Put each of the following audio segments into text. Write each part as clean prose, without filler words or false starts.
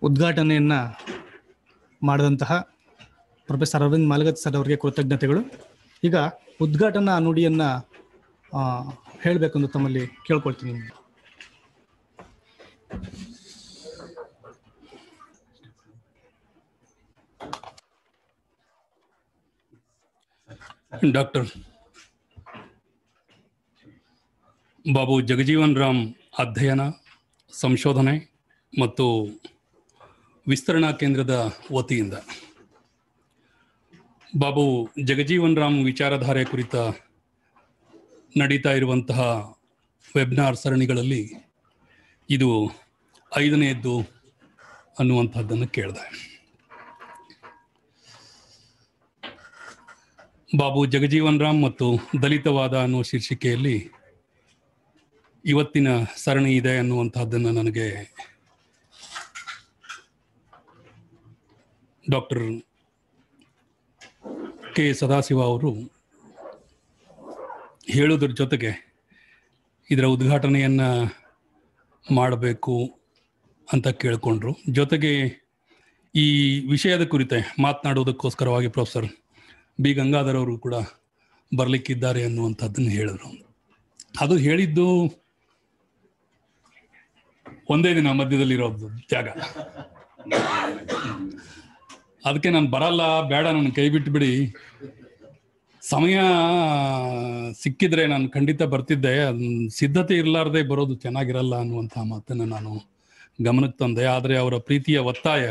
ಉದ್ಘಾಟನೆಯನ್ನು ಮಾಡಿದಂತಹ professor Arvind Malagatti sir ಅವರಿಗೆ ಕೃತಜ್ಞತೆಗಳು. ಈಗ ಉದ್ಘಾಟನಾ ನುಡಿಯನ್ನು ಹೇಳಬೇಕೆಂದು ತಮ್ಮಲ್ಲಿ ಕೇಳ್ಕೊಳ್ತೀನಿ. ಡಾಕ್ಟರ್ ಬಾಬು ಜಗಜೀವನ್ ರಾಮ್ ಅಧ್ಯಯನ, ಸಂಶೋಧನೆ ಮತ್ತು ವಿಸ್ತರಣಾ ಕೇಂದ್ರದ ವತಿಯಿಂದ ಬಾಬು ಜಗಜೀವನ್ ರಾಮ್ ವಿಚಾರಧಾರೆ ಕುರಿತ ನಡೀತಾ ಇರುವಂತಹ ವೆಬ್ನಾರ್ ಸರಣಿಗಳಲ್ಲಿ ಇದು 5ನೇದ್ದು ಅನ್ನುವಂಥದ್ದನ್ನು ಕೇಳಿದೆ. ಬಾಬು ಜಗಜೀವನ್ ರಾಮ್ ಮತ್ತು ದಲಿತವಾದ ಅನ್ನುವ ಶೀರ್ಷಿಕೆಯಲ್ಲಿ ಇವತ್ತಿನ ಸರಣಿ ಇದೆ ಅನ್ನುವಂಥದ್ದನ್ನು ನನಗೆ ಡಾಕ್ಟರ್ ಕೆ ಸದಾಶಿವ ಅವರು ಹೇಳೋದ್ರ ಜೊತೆಗೆ ಇದರ ಉದ್ಘಾಟನೆಯನ್ನು ಮಾಡಬೇಕು ಅಂತ ಕೇಳಿಕೊಂಡ್ರು. ಜೊತೆಗೆ ಈ ವಿಷಯದ ಕುರಿತೆ ಮಾತನಾಡುವುದಕ್ಕೋಸ್ಕರವಾಗಿ ಪ್ರೊಫೆಸರ್ ಬಿ ಗಂಗಾಧರ್ ಅವರು ಕೂಡ ಬರಲಿಕ್ಕಿದ್ದಾರೆ ಅನ್ನುವಂಥದ್ದನ್ನು ಹೇಳಿದ್ರು. ಅದು ಹೇಳಿದ್ದು ಒಂದೇ ದಿನ ಮಧ್ಯದಲ್ಲಿರೋದು ಜಾಗ. ಅದಕ್ಕೆ ನಾನು ಬರಲ್ಲ, ಬೇಡ, ನನ್ನ ಕೈ ಬಿಟ್ಟುಬಿಡಿ, ಸಮಯ ಸಿಕ್ಕಿದ್ರೆ ನಾನು ಖಂಡಿತ ಬರ್ತಿದ್ದೆ, ಸಿದ್ಧತೆ ಇರಲಾರ್ದೆ ಬರೋದು ಚೆನ್ನಾಗಿರಲ್ಲ ಅನ್ನುವಂಥ ಮಾತನ್ನು ನಾನು ಗಮನಕ್ಕೆ ತಂದೆ. ಆದರೆ ಅವರ ಪ್ರೀತಿಯ ಒತ್ತಾಯ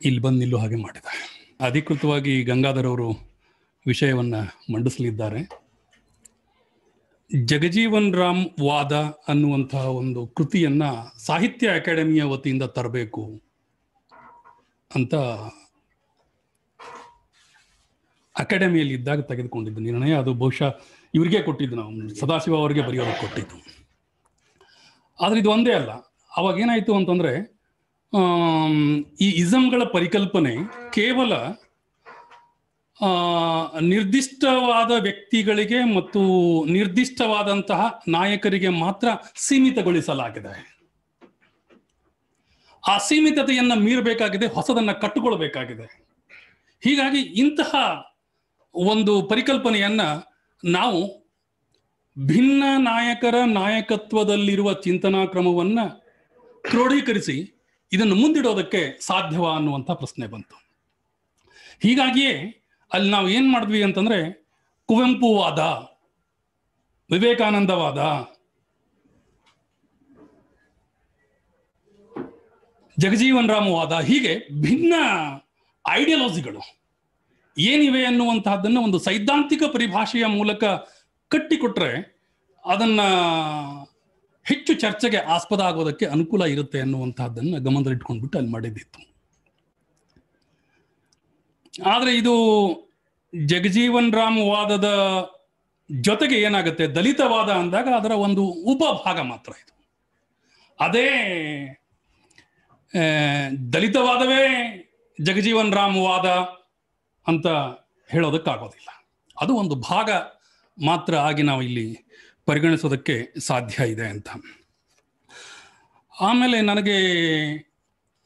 ಇಲ್ಲಿ ಬಂದು ನಿಲ್ಲೋ ಹಾಗೆ ಮಾಡಿದೆ. ಅಧಿಕೃತವಾಗಿ ಗಂಗಾಧರ್ ಅವರು ವಿಷಯವನ್ನು ಮಂಡಿಸಲಿದ್ದಾರೆ. ಜಗಜೀವನ್ ರಾಮ್ ವಾದ ಅನ್ನುವಂತಹ ಒಂದು ಕೃತಿಯನ್ನ ಸಾಹಿತ್ಯ ಅಕಾಡೆಮಿಯ ವತಿಯಿಂದ ತರಬೇಕು ಅಂತ ಅಕಾಡೆಮಿಯಲ್ಲಿ ಇದ್ದಾಗ ತೆಗೆದುಕೊಂಡಿದ್ದು ನಿರ್ಣಯ. ಅದು ಬಹುಶಃ ಇವರಿಗೆ ಕೊಟ್ಟಿದ್ದು, ನಾವು ಸದಾಶಿವ ಅವರಿಗೆ ಬರೆಯೋದಕ್ಕೆ ಕೊಟ್ಟಿದ್ದು. ಆದರೆ ಇದು ಒಂದೇ ಅಲ್ಲ. ಅವಾಗ ಏನಾಯಿತು ಅಂತಂದರೆ, ಈ ಇಸಮ್ಗಳ ಪರಿಕಲ್ಪನೆ ಕೇವಲ ನಿರ್ದಿಷ್ಟವಾದ ವ್ಯಕ್ತಿಗಳಿಗೆ ಮತ್ತು ನಿರ್ದಿಷ್ಟವಾದಂತಹ ನಾಯಕರಿಗೆ ಮಾತ್ರ ಸೀಮಿತಗೊಳಿಸಲಾಗಿದೆ. ಆ ಸೀಮಿತತೆಯನ್ನು ಮೀರಬೇಕಾಗಿದೆ, ಹೊಸದನ್ನು ಕಟ್ಟಿಕೊಳ್ಬೇಕಾಗಿದೆ. ಹೀಗಾಗಿ ಇಂತಹ ಒಂದು ಪರಿಕಲ್ಪನೆಯನ್ನ ನಾವು ಭಿನ್ನ ನಾಯಕರ ನಾಯಕತ್ವದಲ್ಲಿರುವ ಚಿಂತನಾ ಕ್ರಮವನ್ನು ಕ್ರೋಢೀಕರಿಸಿ ಇದನ್ನು ಮುಂದಿಡೋದಕ್ಕೆ ಸಾಧ್ಯವಾ ಅನ್ನುವಂಥ ಪ್ರಶ್ನೆ ಬಂತು. ಹೀಗಾಗಿಯೇ ಅಲ್ಲಿ ನಾವು ಏನು ಮಾಡಿದ್ವಿ ಅಂತಂದರೆ, ಕುವೆಂಪುವಾದ, ವಿವೇಕಾನಂದವಾದ, ಜಗಜೀವನ್ ರಾಮ್ ವಾದ, ಹೀಗೆ ಭಿನ್ನ ಐಡಿಯಾಲಜಿಗಳು ಏನಿವೆ ಅನ್ನುವಂತಹದ್ದನ್ನು ಒಂದು ಸೈದ್ಧಾಂತಿಕ ಪರಿಭಾಷೆಯ ಮೂಲಕ ಕಟ್ಟಿಕೊಟ್ರೆ ಅದನ್ನು ಹೆಚ್ಚು ಚರ್ಚೆಗೆ ಆಸ್ಪದ ಆಗೋದಕ್ಕೆ ಅನುಕೂಲ ಇರುತ್ತೆ ಅನ್ನುವಂತಹದ್ದನ್ನು ಗಮನದಲ್ಲಿಟ್ಕೊಂಡ್ಬಿಟ್ಟು ಅಲ್ಲಿ ಮಾಡಿದ್ದಿತ್ತು. ಆದರೆ ಇದು ಜಗಜೀವನ್ ರಾಮ್ ವಾದದ ಜೊತೆಗೆ ಏನಾಗುತ್ತೆ, ದಲಿತವಾದ ಅಂದಾಗ ಅದರ ಒಂದು ಉಪಭಾಗ ಮಾತ್ರ ಇದು. ಅದೇ ದಲಿತವಾದವೇ ಜಗಜೀವನ್ ರಾಮ್ ವಾದ ಅಂತ ಹೇಳೋದಕ್ಕಾಗೋದಿಲ್ಲ. ಅದು ಒಂದು ಭಾಗ ಮಾತ್ರ ಆಗಿ ನಾವು ಇಲ್ಲಿ ಪರಿಗಣಿಸೋದಕ್ಕೆ ಸಾಧ್ಯ ಇದೆ ಅಂತ. ಆಮೇಲೆ ನನಗೆ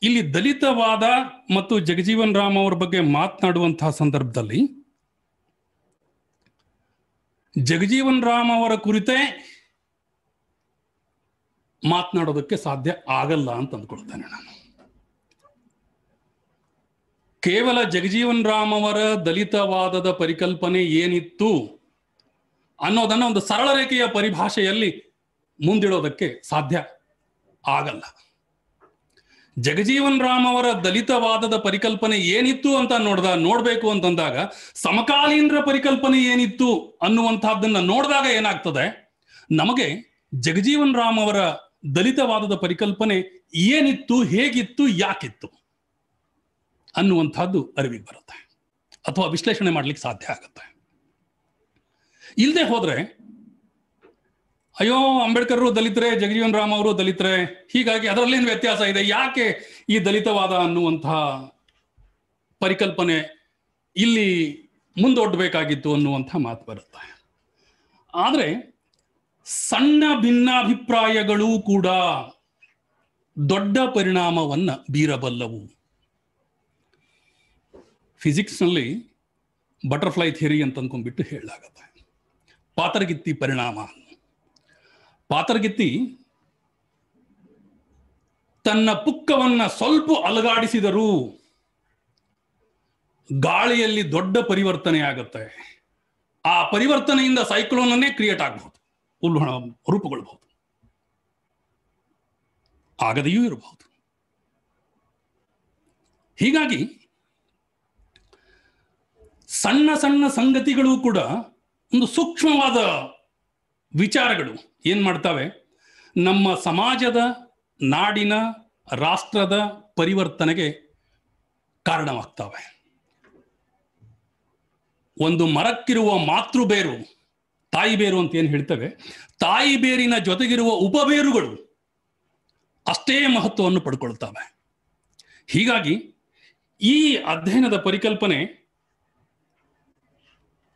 ಇಲ್ಲಿ ದಲಿತವಾದ ಮತ್ತು ಜಗಜೀವನ್ ರಾಮ್ ಅವರ ಬಗ್ಗೆ ಮಾತನಾಡುವಂತಹ ಸಂದರ್ಭದಲ್ಲಿ ಜಗಜೀವನ್ ರಾಮ್ ಅವರ ಕುರಿತೇ ಮಾತನಾಡೋದಕ್ಕೆ ಸಾಧ್ಯ ಆಗಲ್ಲ ಅಂತ ಅಂದ್ಕೊಳ್ತೇನೆ ನಾನು. ಕೇವಲ ಜಗಜೀವನ್ ರಾಮ್ ಅವರ ದಲಿತವಾದದ ಪರಿಕಲ್ಪನೆ ಏನಿತ್ತು ಅನ್ನೋದನ್ನು ಒಂದು ಸರಳ ರೇಖೆಯ ಪರಿಭಾಷೆಯಲ್ಲಿ ಮುಂದಿಡೋದಕ್ಕೆ ಸಾಧ್ಯ ಆಗಲ್ಲ. ಜಗಜೀವನ್ ರಾಮ್ ಅವರ ದಲಿತವಾದದ ಪರಿಕಲ್ಪನೆ ಏನಿತ್ತು ಅಂತ ನೋಡ್ಬೇಕು ಅಂತಂದಾಗ ಸಮಕಾಲೀನರ ಪರಿಕಲ್ಪನೆ ಏನಿತ್ತು ಅನ್ನುವಂಥದ್ದನ್ನ ನೋಡಿದಾಗ ಏನಾಗ್ತದೆ, ನಮಗೆ ಜಗಜೀವನ್ ರಾಮ್ ಅವರ ದಲಿತವಾದದ ಪರಿಕಲ್ಪನೆ ಏನಿತ್ತು, ಹೇಗಿತ್ತು, ಯಾಕಿತ್ತು ಅನ್ನುವಂಥದ್ದು ಅರಿವಿಗೆ ಬರುತ್ತೆ ಅಥವಾ ವಿಶ್ಲೇಷಣೆ ಮಾಡ್ಲಿಕ್ಕೆ ಸಾಧ್ಯ ಆಗುತ್ತೆ. ಇಲ್ಲದೆ ಹೋದ್ರೆ ಅಯ್ಯೋ ಅಂಬೇಡ್ಕರ್ ದಲಿತರೇ, ಜಗಜೀವನ್ ರಾಮ್ ಅವರು ದಲಿತರೇ, ಹೀಗಾಗಿ ಅದರಲ್ಲೇನು ವ್ಯತ್ಯಾಸ ಇದೆ, ಯಾಕೆ ಈ ದಲಿತವಾದ ಅನ್ನುವಂತಹ ಪರಿಕಲ್ಪನೆ ಇಲ್ಲಿ ಮುಂದೊಡ್ಡಬೇಕಾಗಿತ್ತು ಅನ್ನುವಂಥ ಮಾತು ಬರುತ್ತೆ. ಆದರೆ ಸಣ್ಣ ಭಿನ್ನಾಭಿಪ್ರಾಯಗಳೂ ಕೂಡ ದೊಡ್ಡ ಪರಿಣಾಮವನ್ನ ಬೀರಬಲ್ಲವು. ಫಿಸಿಕ್ಸ್ನಲ್ಲಿ ಬಟರ್ಫ್ಲೈ ಥಿಯರಿ ಅಂತ ಅಂದ್ಕೊಂಡ್ಬಿಟ್ಟು ಹೇಳಲಾಗತ್ತೆ. ಪಾತರಗಿತ್ತಿ ಪರಿಣಾಮ. ಪಾತರಗಿತ್ತಿ ತನ್ನ ಪುಕ್ಕವನ್ನ ಸ್ವಲ್ಪ ಅಲುಗಾಡಿಸಿದರೂ ಗಾಳಿಯಲ್ಲಿ ದೊಡ್ಡ ಪರಿವರ್ತನೆ ಆಗುತ್ತೆ. ಆ ಪರಿವರ್ತನೆಯಿಂದ ಸೈಕ್ಲೋನ್ ಅನ್ನೇ ಕ್ರಿಯೇಟ್ ಆಗಬಹುದು, ರೂಪುಗೊಳ್ಳಬಹುದು, ಆಗದೆಯೂ ಇರಬಹುದು. ಹೀಗಾಗಿ ಸಣ್ಣ ಸಣ್ಣ ಸಂಗತಿಗಳು ಕೂಡ ಒಂದು ಸೂಕ್ಷ್ಮವಾದ ವಿಚಾರಗಳು ಏನ್ ಮಾಡ್ತವೆ, ನಮ್ಮ ಸಮಾಜದ, ನಾಡಿನ, ರಾಷ್ಟ್ರದ ಪರಿವರ್ತನೆಗೆ ಕಾರಣವಾಗ್ತವೆ. ಒಂದು ಮರಕ್ಕಿರುವ ಮಾತೃಬೇರು, ತಾಯಿ ಬೇರು ಅಂತ ಏನು ಹೇಳ್ತೇವೆ, ತಾಯಿ ಬೇರಿನ ಜೊತೆಗಿರುವ ಉಪಬೇರುಗಳು ಅಷ್ಟೇ ಮಹತ್ವವನ್ನು ಪಡ್ಕೊಳ್ತವೆ. ಹೀಗಾಗಿ ಈ ಅಧ್ಯಯನದ ಪರಿಕಲ್ಪನೆ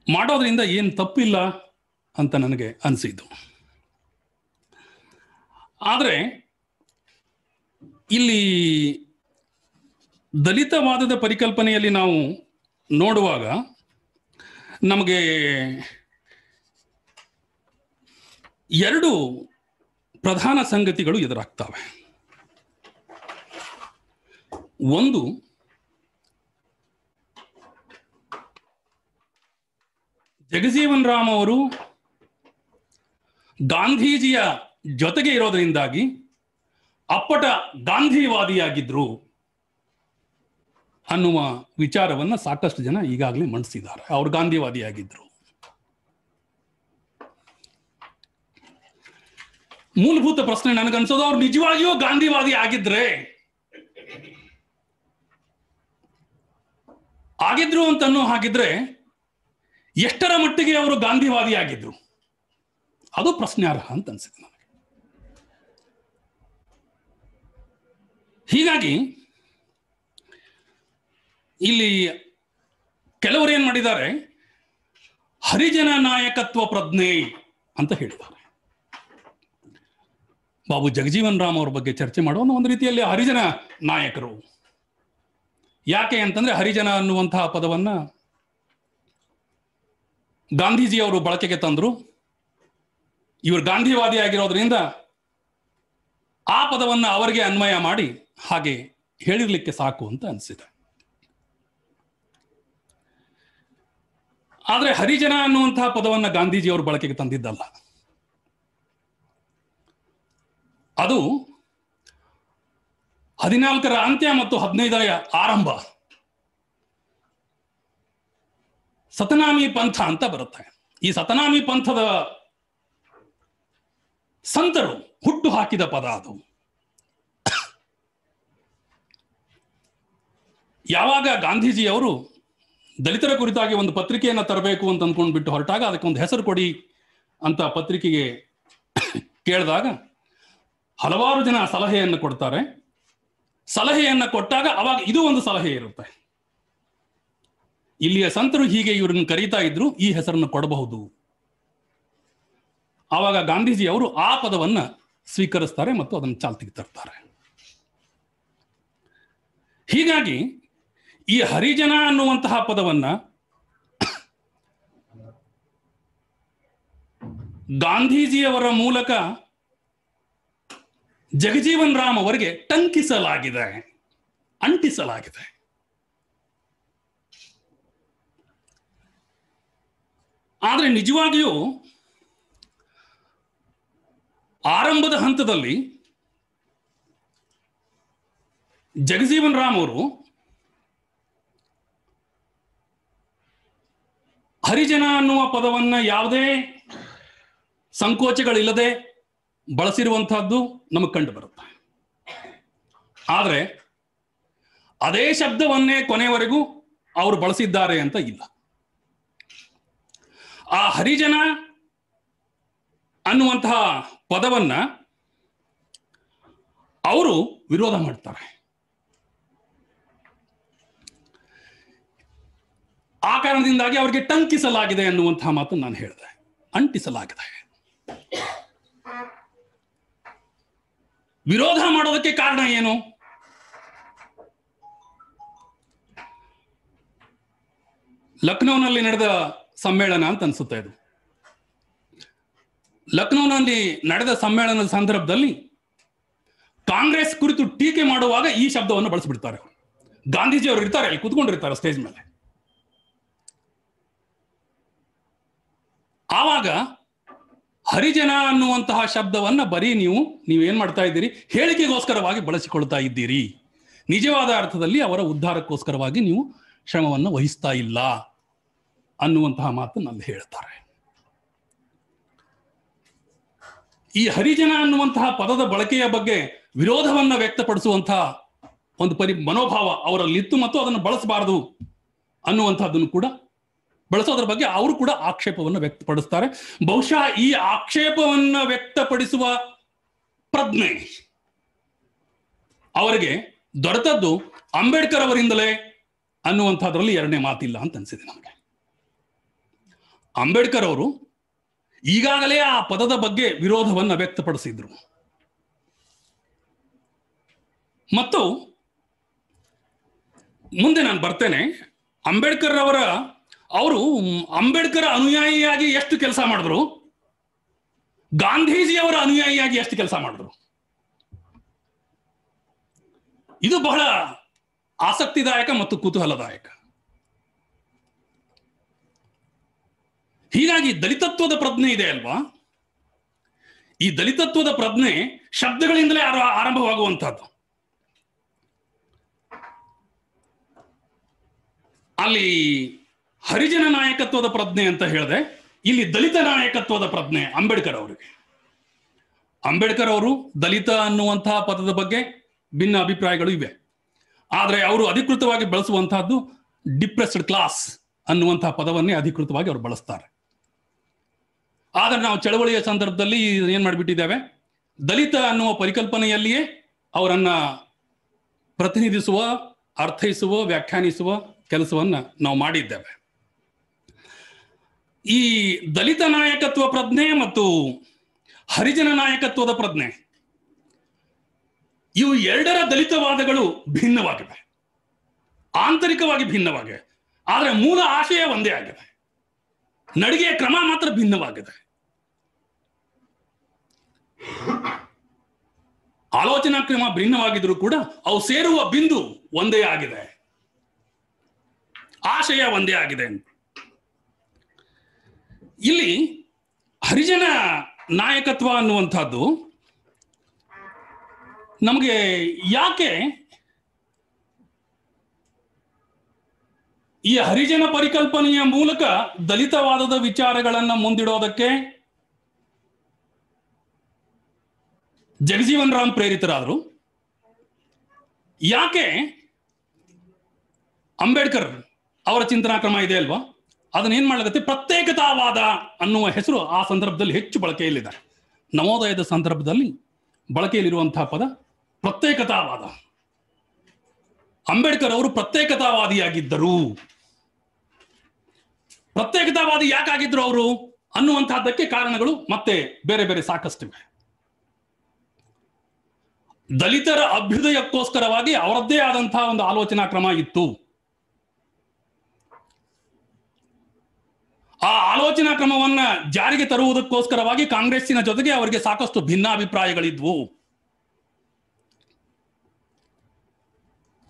ಮಾಡೋದ್ರಿಂದ ಏನು ತಪ್ಪಿಲ್ಲ ಅಂತ ನನಗೆ ಅನಿಸಿತು. ಆದರೆ ಇಲ್ಲಿ ದಲಿತವಾದದ ಪರಿಕಲ್ಪನೆಯಲ್ಲಿ ನಾವು ನೋಡುವಾಗ ನಮಗೆ ಎರಡು ಪ್ರಧಾನ ಸಂಗತಿಗಳು ಎದುರಾಗ್ತವೆ. ಒಂದು, ಜಗಜೀವನ್ ರಾಮ್ ಅವರು ಗಾಂಧೀಜಿಯ ಜೊತೆಗೆ ಇರೋದರಿಂದಾಗಿ ಅಪ್ಪಟ ಗಾಂಧಿವಾದಿಯಾಗಿದ್ರು ಅನ್ನುವ ವಿಚಾರವನ್ನ ಸಾಕಷ್ಟು ಜನ ಈಗಾಗಲೇ ಮಂಡಿಸಿದ್ದಾರೆ. ಅವರು ಗಾಂಧಿವಾದಿಯಾಗಿದ್ರು. ಮೂಲಭೂತ ಪ್ರಶ್ನೆ ನನಗನ್ಸೋದು, ಅವ್ರು ನಿಜವಾಗಿಯೂ ಗಾಂಧಿವಾದಿ ಆಗಿದ್ರು ಅಂತನೂ ಹಾಗಿದ್ರೆ ಎಷ್ಟರ ಮಟ್ಟಿಗೆ ಅವರು ಗಾಂಧಿವಾದಿ ಆಗಿದ್ರು, ಅದು ಪ್ರಶ್ನಾರ್ಹ ಅಂತ ಅನ್ಸುತ್ತೆ ನನಗೆ. ಹೀಗಾಗಿ ಇಲ್ಲಿ ಕೆಲವರು ಏನ್ ಮಾಡಿದ್ದಾರೆ, ಹರಿಜನ ನಾಯಕತ್ವ ಪ್ರಜ್ಞೆ ಅಂತ ಹೇಳಿದ್ದಾರೆ. ಬಾಬು ಜಗಜೀವನ್ ರಾಮ್ ಅವ್ರ ಬಗ್ಗೆ ಚರ್ಚೆ ಮಾಡುವ ಒಂದು ರೀತಿಯಲ್ಲಿ ಹರಿಜನ ನಾಯಕರು. ಯಾಕೆ ಅಂತಂದ್ರೆ ಹರಿಜನ ಅನ್ನುವಂತಹ ಪದವನ್ನ ಗಾಂಧೀಜಿಯವರು ಬಳಕೆಗೆ ತಂದ್ರು. ಇವರು ಗಾಂಧಿವಾದಿ ಆಗಿರೋದ್ರಿಂದ ಆ ಪದವನ್ನ ಅವರಿಗೆ ಅನ್ವಯ ಮಾಡಿ ಹಾಗೆ ಹೇಳಿರ್ಲಿಕ್ಕೆ ಸಾಕು ಅಂತ ಅನಿಸಿದೆ. ಆದ್ರೆ ಹರಿಜನ ಅನ್ನುವಂತಹ ಪದವನ್ನ ಗಾಂಧೀಜಿಯವರು ಬಳಕೆಗೆ ತಂದಿದ್ದಲ್ಲ. ಅದು 14ರ ಅಂತ್ಯ ಮತ್ತು 15ರ ಆರಂಭ, ಸತನಾಮಿ ಪಂಥ ಅಂತ ಬರುತ್ತೆ. ಈ ಸತನಾಮಿ ಪಂಥದ ಸಂತರು ಹುಟ್ಟು ಹಾಕಿದ ಪದ ಅದು. ಯಾವಾಗ ಗಾಂಧೀಜಿಯವರು ದಲಿತರ ಕುರಿತಾಗಿ ಒಂದು ಪತ್ರಿಕೆಯನ್ನು ತರಬೇಕು ಅಂತ ಅಂದ್ಕೊಂಡ್ಬಿಟ್ಟು ಹೊರಟಾಗ ಅದಕ್ಕೆ ಒಂದು ಹೆಸರು ಕೊಡಿ ಅಂತ ಪತ್ರಿಕೆಗೆ ಕೇಳಿದಾಗ ಹಲವಾರು ಜನ ಸಲಹೆಯನ್ನು ಕೊಡ್ತಾರೆ. ಸಲಹೆಯನ್ನು ಕೊಟ್ಟಾಗ ಅವಾಗ ಇದು ಒಂದು ಸಲಹೆ ಇರುತ್ತೆ, ಇಲ್ಲಿಯ ಸಂತರು ಹೀಗೆ ಇವ್ರನ್ನ ಕರೀತಾ ಇದ್ರು, ಈ ಹೆಸರನ್ನು ಕೊಡಬಹುದು. ಆವಾಗ ಗಾಂಧೀಜಿ ಅವರು ಆ ಪದವನ್ನ ಸ್ವೀಕರಿಸ್ತಾರೆ ಮತ್ತು ಅದನ್ನು ಚಾಲ್ತಿಗೆ ತರ್ತಾರೆ. ಹೀಗಾಗಿ ಈ ಹರಿಜನ ಅನ್ನುವಂತಹ ಪದವನ್ನ ಗಾಂಧೀಜಿಯವರ ಮೂಲಕ ಜಗಜೀವನ್ ರಾಮ್ ಅವರಿಗೆ ಟಂಕಿಸಲಾಗಿದೆ, ಅಂಟಿಸಲಾಗಿದೆ. ಆದರೆ ನಿಜವಾಗಿಯೂ ಆರಂಭದ ಹಂತದಲ್ಲಿ ಜಗಜೀವನ್ ರಾಮ್ ಅವರು ಹರಿಜನ ಅನ್ನುವ ಪದವನ್ನ ಯಾವುದೇ ಸಂಕೋಚಗಳಿಲ್ಲದೆ ಬಳಸಿರುವಂತಹದ್ದು ನಮಗೆ ಕಂಡು ಬರುತ್ತೆ. ಆದರೆ ಅದೇ ಶಬ್ದವನ್ನೇ ಕೊನೆಯವರೆಗೂ ಅವರು ಬಳಸಿದ್ದಾರೆ ಅಂತ ಇಲ್ಲ. ಆ ಹರಿಜನ ಅನ್ನುವಂತಹ ಪದವನ್ನ ಅವರು ವಿರೋಧ ಮಾಡ್ತಾರೆ. ಆ ಕಾರಣದಿಂದಾಗಿ ಅವರಿಗೆ ಟಂಕಿಸಲಾಗಿದೆ ಅನ್ನುವಂತಹ ಮಾತನ್ನು ನಾನು ಹೇಳಿದೆ, ಅಂಟಿಸಲಾಗಿದೆ. ವಿರೋಧ ಮಾಡೋದಕ್ಕೆ ಕಾರಣ ಏನು? ಲಕ್ನೋನಲ್ಲಿ ನಡೆದ ಸಮ್ಮೇಳನ ಅಂತ ಅನ್ಸುತ್ತೆ ಇದು. ಲಕ್ನೋನಲ್ಲಿ ನಡೆದ ಸಮ್ಮೇಳನದ ಸಂದರ್ಭದಲ್ಲಿ ಕಾಂಗ್ರೆಸ್ ಕುರಿತು ಟೀಕೆ ಮಾಡುವಾಗ ಈ ಶಬ್ದವನ್ನು ಬಳಸಿಬಿಡ್ತಾರೆ. ಗಾಂಧೀಜಿ ಅವರು ಇರ್ತಾರೆ, ಅಲ್ಲಿ ಕೂತ್ಕೊಂಡಿರ್ತಾರೆ ಸ್ಟೇಜ್ ಮೇಲೆ. ಆವಾಗ ಹರಿಜನ ಅನ್ನುವಂತಹ ಶಬ್ದವನ್ನ ಬರೀ ನೀವೇನ್ ಮಾಡ್ತಾ ಇದ್ದೀರಿ, ಹೇಳಿಕೆಗೋಸ್ಕರವಾಗಿ ಬಳಸಿಕೊಳ್ತಾ ಇದ್ದೀರಿ. ನಿಜವಾದ ಅರ್ಥದಲ್ಲಿ ಅವರ ಉದ್ಧಾರಕ್ಕೋಸ್ಕರವಾಗಿ ನೀವು ಶ್ರಮವನ್ನು ವಹಿಸ್ತಾ ಇಲ್ಲ ಅನ್ನುವಂತಹ ಮಾತನ್ನು ಅಲ್ಲಿ ಹೇಳ್ತಾರೆ. ಈ ಹರಿಜನ ಅನ್ನುವಂತಹ ಪದದ ಬಳಕೆಯ ಬಗ್ಗೆ ವಿರೋಧವನ್ನ ವ್ಯಕ್ತಪಡಿಸುವಂತಹ ಒಂದು ಮನೋಭಾವ ಅವರಲ್ಲಿತ್ತು ಮತ್ತು ಅದನ್ನು ಬಳಸಬಾರದು ಅನ್ನುವಂಥದ್ದನ್ನು ಕೂಡ ಬಳಸೋದ್ರ ಬಗ್ಗೆ ಅವರು ಕೂಡ ಆಕ್ಷೇಪವನ್ನು ವ್ಯಕ್ತಪಡಿಸ್ತಾರೆ. ಬಹುಶಃ ಈ ಆಕ್ಷೇಪವನ್ನು ವ್ಯಕ್ತಪಡಿಸುವ ಪ್ರಜ್ಞೆ ಅವರಿಗೆ ದೊರೆತದ್ದು ಅಂಬೇಡ್ಕರ್ ಅವರಿಂದಲೇ ಅನ್ನುವಂಥದ್ರಲ್ಲಿ ಎರಡನೇ ಮಾತಿಲ್ಲ ಅಂತ ಅನ್ಸಿದೆ ನಮಗೆ. ಅಂಬೇಡ್ಕರ್ ಅವರು ಈಗಾಗಲೇ ಆ ಪದದ ಬಗ್ಗೆ ವಿರೋಧವನ್ನು ವ್ಯಕ್ತಪಡಿಸಿದ್ರು ಮತ್ತು ಮುಂದೆ ನಾನು ಬರ್ತೇನೆ. ಅಂಬೇಡ್ಕರ್ ಅವರು ಅಂಬೇಡ್ಕರ್ ಅನುಯಾಯಿಯಾಗಿ ಎಷ್ಟು ಕೆಲಸ ಮಾಡಿದ್ರು, ಗಾಂಧೀಜಿಯವರ ಅನುಯಾಯಿಯಾಗಿ ಎಷ್ಟು ಕೆಲಸ ಮಾಡಿದ್ರು, ಇದು ಬಹಳ ಆಸಕ್ತಿದಾಯಕ ಮತ್ತು ಕುತೂಹಲದಾಯಕ. ಹೀಗಾಗಿ ದಲಿತತ್ವದ ಪ್ರಜ್ಞೆ ಇದೆ ಅಲ್ವಾ, ಈ ದಲಿತತ್ವದ ಪ್ರಜ್ಞೆ ಶಬ್ದಗಳಿಂದಲೇ ಆರಂಭವಾಗುವಂತಹದ್ದು. ಅಲ್ಲಿ ಹರಿಜನ ನಾಯಕತ್ವದ ಪ್ರಜ್ಞೆ ಅಂತ ಹೇಳಿದೆ, ಇಲ್ಲಿ ದಲಿತ ನಾಯಕತ್ವದ ಪ್ರಜ್ಞೆ ಅಂಬೇಡ್ಕರ್ ಅವರಿಗೆ. ಅಂಬೇಡ್ಕರ್ ಅವರು ದಲಿತ ಅನ್ನುವಂತಹ ಪದದ ಬಗ್ಗೆ ಭಿನ್ನ ಅಭಿಪ್ರಾಯಗಳು ಇವೆ. ಆದರೆ ಅವರು ಅಧಿಕೃತವಾಗಿ ಬಳಸುವಂತಹದ್ದು ಡಿಪ್ರೆಸ್ಡ್ ಕ್ಲಾಸ್ ಅನ್ನುವಂತಹ ಪದವನ್ನೇ ಅಧಿಕೃತವಾಗಿ ಅವರು ಬಳಸ್ತಾರೆ. ಆದರೆ ನಾವು ಚಳವಳಿಯ ಸಂದರ್ಭದಲ್ಲಿ ಏನ್ ಮಾಡಿಬಿಟ್ಟಿದ್ದೇವೆ, ದಲಿತ ಅನ್ನುವ ಪರಿಕಲ್ಪನೆಯಲ್ಲಿಯೇ ಅವರನ್ನ ಪ್ರತಿನಿಧಿಸುವ, ಅರ್ಥೈಸುವ, ವ್ಯಾಖ್ಯಾನಿಸುವ ಕೆಲಸವನ್ನ ನಾವು ಮಾಡಿದ್ದೇವೆ. ಈ ದಲಿತ ನಾಯಕತ್ವ ಪ್ರಜ್ಞೆ ಮತ್ತು ಹರಿಜನ ನಾಯಕತ್ವದ ಪ್ರಜ್ಞೆ, ಇವು ಎರಡರ ದಲಿತವಾದಗಳು ಭಿನ್ನವಾಗಿವೆ, ಆಂತರಿಕವಾಗಿ ಭಿನ್ನವಾಗಿವೆ. ಆದರೆ ಮೂಲ ಆಶಯ ಒಂದೇ ಆಗಿದೆ, ನಡಿಗೆಯ ಕ್ರಮ ಮಾತ್ರ ಭಿನ್ನವಾಗಿದೆ. ಆಲೋಚನಾ ಕ್ರಮ ಭಿನ್ನವಾಗಿದ್ರೂ ಕೂಡ ಅವು ಸೇರುವ ಬಿಂದು ಒಂದೇ ಆಗಿದೆ, ಆಶಯ ಒಂದೇ ಆಗಿದೆ. ಇಲ್ಲಿ ಹರಿಜನ ನಾಯಕತ್ವ ಅನ್ನುವಂಥದ್ದು ನಮಗೆ ಯಾಕೆ ಈ ಹರಿಜನ ಪರಿಕಲ್ಪನೆಯ ಮೂಲಕ ದಲಿತವಾದದ ವಿಚಾರಗಳನ್ನ ಮುಂದಿಡೋದಕ್ಕೆ ಜಗಜೀವನ್ ರಾಮ್ ಪ್ರೇರಿತರಾದರು, ಯಾಕೆ ಅಂಬೇಡ್ಕರ್ ಅವರ ಚಿಂತನಾ ಕ್ರಮ ಇದೆ ಅಲ್ವಾ, ಅದನ್ನೇನ್ ಮಾಡ್ಲಾಗತ್ತೆ, ಪ್ರತ್ಯೇಕತಾವಾದ ಅನ್ನುವ ಹೆಸರು ಆ ಸಂದರ್ಭದಲ್ಲಿ ಹೆಚ್ಚು ಬಳಕೆಯಲ್ಲಿದೆ. ನವೋದಯದ ಸಂದರ್ಭದಲ್ಲಿ ಬಳಕೆಯಲ್ಲಿರುವಂತಹ ಪದ ಪ್ರತ್ಯೇಕತಾವಾದ. ಅಂಬೇಡ್ಕರ್ ಅವರು ಪ್ರತ್ಯೇಕತಾವಾದಿಯಾಗಿದ್ದರು. ಪ್ರತ್ಯೇಕತಾವಾದಿ ಯಾಕಾಗಿದ್ರು ಅವರು ಅನ್ನುವಂತಹದ್ದಕ್ಕೆ ಕಾರಣಗಳು ಮತ್ತೆ ಬೇರೆ ಬೇರೆ ಸಾಕಷ್ಟಿವೆ. ದಲಿತರ ಅಭ್ಯುದಯಕ್ಕೋಸ್ಕರವಾಗಿ ಅವರದ್ದೇ ಆದಂತಹ ಒಂದು ಆಲೋಚನಾ ಕ್ರಮ ಇತ್ತು. ಆ ಆಲೋಚನಾ ಕ್ರಮವನ್ನ ಜಾರಿಗೆ ತರುವುದಕ್ಕೋಸ್ಕರವಾಗಿ ಕಾಂಗ್ರೆಸ್ಸಿನ ಜೊತೆಗೆ ಅವರಿಗೆ ಸಾಕಷ್ಟು ಭಿನ್ನಾಭಿಪ್ರಾಯಗಳಿದ್ವು.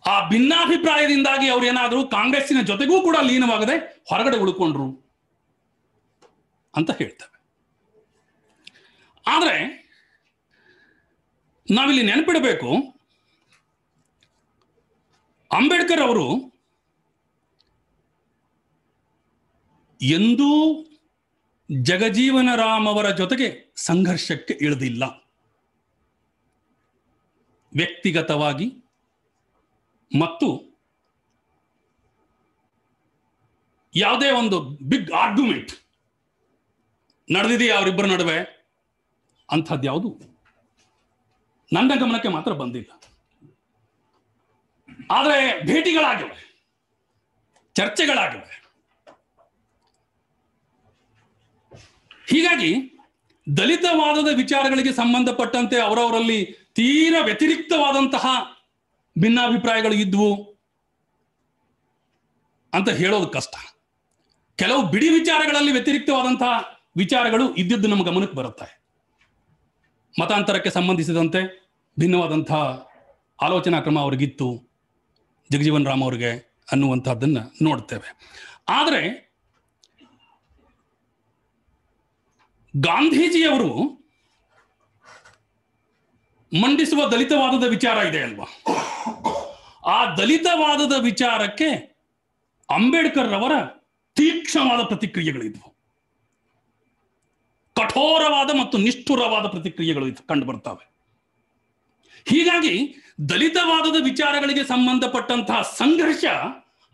ಆ ಭಿನ್ನಾಭಿಪ್ರಾಯದಿಂದಾಗಿ ಅವರು ಏನಾದ್ರು ಕಾಂಗ್ರೆಸ್ಸಿನ ಜೊತೆಗೂ ಕೂಡ ಲೀನವಾಗದೆ ಹೊರಗಡೆ ಉಳ್ಕೊಂಡ್ರು ಅಂತ ಹೇಳ್ತೇವೆ. ಆದ್ರೆ ನಾವಿಲ್ಲಿ ನೆನಪಿಡಬೇಕು, ಅಂಬೇಡ್ಕರ್ ಅವರು ಎಂದೂ ಜಗಜೀವನ ರಾಮ್ ಅವರ ಜೊತೆಗೆ ಸಂಘರ್ಷಕ್ಕೆ ಇಳಿದಿಲ್ಲ. ವ್ಯಕ್ತಿಗತವಾಗಿ ಮತ್ತು ಯಾವುದೇ ಒಂದು ಬಿಗ್ ಆರ್ಗ್ಯುಮೆಂಟ್ ನಡೆದಿದೆಯಾ ಅವರಿಬ್ಬರ ನಡುವೆ ಅಂಥದ್ದು ಯಾವುದು ನನ್ನ ಗಮನಕ್ಕೆ ಮಾತ್ರ ಬಂದಿಲ್ಲ. ಆದರೆ ಭೇಟಿಗಳಾಗಿವೆ, ಚರ್ಚೆಗಳಾಗಿವೆ. ಹೀಗಾಗಿ ದಲಿತವಾದದ ವಿಚಾರಗಳಿಗೆ ಸಂಬಂಧಪಟ್ಟಂತೆ ಅವರವರಲ್ಲಿ ತೀರ ವ್ಯತಿರಿಕ್ತವಾದಂತಹ ಭಿನ್ನಾಭಿಪ್ರಾಯಗಳು ಇದ್ವು ಅಂತ ಹೇಳೋದು ಕಷ್ಟ. ಕೆಲವು ಬಿಡಿ ವಿಚಾರಗಳಲ್ಲಿ ವ್ಯತಿರಿಕ್ತವಾದಂತಹ ವಿಚಾರಗಳು ಇದ್ದಿದ್ದು ನಮ್ಮ ಗಮನಕ್ಕೆ ಬರುತ್ತೆ. ಮತಾಂತರಕ್ಕೆ ಸಂಬಂಧಿಸಿದಂತೆ ಭಿನ್ನವಾದಂತಹ ಆಲೋಚನಾ ಕ್ರಮ ಅವ್ರಿಗಿತ್ತು ಜಗಜೀವನ್ ರಾಮ್ ಅವರಿಗೆ ಅನ್ನುವಂಥದ್ದನ್ನು ನೋಡ್ತೇವೆ. ಆದರೆ ಗಾಂಧೀಜಿಯವರು ಮಂಡಿಸುವ ದಲಿತವಾದದ ವಿಚಾರ ಇದೆ ಅಲ್ವಾ, ಆ ದಲಿತವಾದದ ವಿಚಾರಕ್ಕೆ ಅಂಬೇಡ್ಕರ್ ರವರ ತೀಕ್ಷ್ಣವಾದ ಪ್ರತಿಕ್ರಿಯೆಗಳಿದ್ವು. ಕಠೋರವಾದ ಮತ್ತು ನಿಷ್ಠುರವಾದ ಪ್ರತಿಕ್ರಿಯೆಗಳು ಕಂಡು ಬರ್ತವೆ. ಹೀಗಾಗಿ ದಲಿತವಾದದ ವಿಚಾರಗಳಿಗೆ ಸಂಬಂಧಪಟ್ಟಂತಹ ಸಂಘರ್ಷ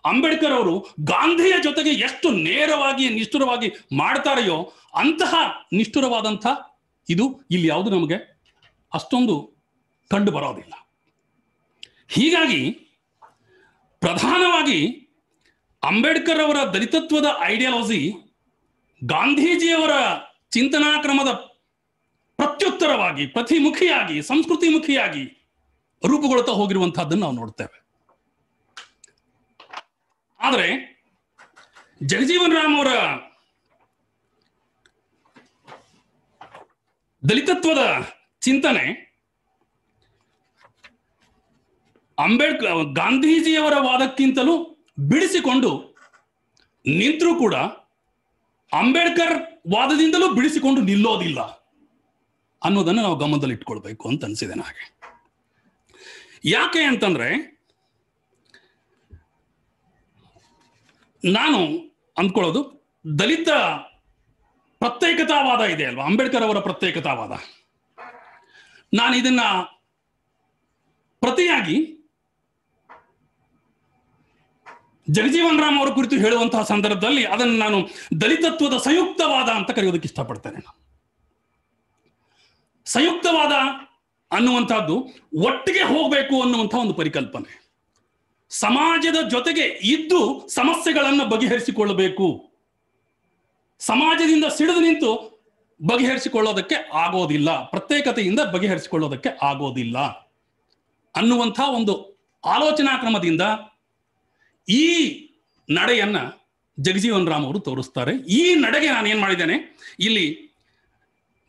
ಅಂಬೇಡ್ಕರ್ ಅವರು ಗಾಂಧಿಯ ಜೊತೆಗೆ ಎಷ್ಟು ನೇರವಾಗಿ ನಿಷ್ಠುರವಾಗಿ ಮಾಡ್ತಾರೆಯೋ ಅಂತಹ ನಿಷ್ಠುರವಾದಂಥ ಇದು ಇಲ್ಲಿ ಯಾವುದು ನಮಗೆ ಅಷ್ಟೊಂದು ಕಂಡು ಬರೋದಿಲ್ಲ. ಹೀಗಾಗಿ ಪ್ರಧಾನವಾಗಿ ಅಂಬೇಡ್ಕರ್ ಅವರ ದಲಿತತ್ವದ ಐಡಿಯಾಲಜಿ ಗಾಂಧೀಜಿಯವರ ಚಿಂತನಾ ಕ್ರಮದ ಪ್ರತ್ಯುತ್ತರವಾಗಿ, ಪ್ರತಿಮುಖಿಯಾಗಿ, ಸಂಸ್ಕೃತಿಮುಖಿಯಾಗಿ ರೂಪುಗೊಳ್ತಾ ಹೋಗಿರುವಂತಹದ್ದನ್ನು ನಾವು ನೋಡ್ತೇವೆ. ಆದರೆ ಜಗಜೀವನ್ ರಾಮ್ ಅವರ ದಲಿತತ್ವದ ಚಿಂತನೆ ಗಾಂಧೀಜಿಯವರ ವಾದಕ್ಕಿಂತಲೂ ಬಿಡಿಸಿಕೊಂಡು ನಿಂತರೂ ಕೂಡ ಅಂಬೇಡ್ಕರ್ ವಾದದಿಂದಲೂ ಬಿಡಿಸಿಕೊಂಡು ನಿಲ್ಲೋದಿಲ್ಲ ಅನ್ನೋದನ್ನು ನಾವು ಗಮನದಲ್ಲಿ ಇಟ್ಕೊಳ್ಬೇಕು ಅಂತ ಅನಿಸಿದೆ ನನಗೆ. ಯಾಕೆ ಅಂತಂದ್ರೆ ನಾನು ಅಂದ್ಕೊಳ್ಳೋದು ದಲಿತ ಪ್ರತ್ಯೇಕತಾವಾದ ಇದೆ ಅಲ್ವಾ, ಅಂಬೇಡ್ಕರ್ ಅವರ ಪ್ರತ್ಯೇಕತಾವಾದ, ನಾನು ಇದನ್ನ ಪ್ರತಿಯಾಗಿ ಜಗಜೀವನ್ ರಾಮ್ ಅವರ ಕುರಿತು ಹೇಳುವಂತಹ ಸಂದರ್ಭದಲ್ಲಿ ಅದನ್ನು ನಾನು ದಲಿತತ್ವದ ಸಂಯುಕ್ತವಾದ ಅಂತ ಕರೆಯೋದಕ್ಕೆ ಇಷ್ಟಪಡ್ತೇನೆ. ಸಂಯುಕ್ತವಾದ ಅನ್ನುವಂಥದ್ದು ಒಟ್ಟಿಗೆ ಹೋಗಬೇಕು ಅನ್ನುವಂಥ ಒಂದು ಪರಿಕಲ್ಪನೆ. ಸಮಾಜದ ಜೊತೆಗೆ ಇದ್ದು ಸಮಸ್ಯೆಗಳನ್ನು ಬಗೆಹರಿಸಿಕೊಳ್ಳಬೇಕು, ಸಮಾಜದಿಂದ ಸಿಡಿದು ನಿಂತು ಬಗೆಹರಿಸಿಕೊಳ್ಳೋದಕ್ಕೆ ಆಗೋದಿಲ್ಲ, ಪ್ರತ್ಯೇಕತೆಯಿಂದ ಬಗೆಹರಿಸಿಕೊಳ್ಳೋದಕ್ಕೆ ಆಗೋದಿಲ್ಲ ಅನ್ನುವಂಥ ಒಂದು ಆಲೋಚನಾ ಕ್ರಮದಿಂದ ಈ ನಡೆಯನ್ನ ಜಗಜೀವನ್ ರಾಮ್ ಅವರು ತೋರಿಸ್ತಾರೆ. ಈ ನಡೆಗೆ ನಾನೇನ್ ಮಾಡಿದ್ದೇನೆ ಇಲ್ಲಿ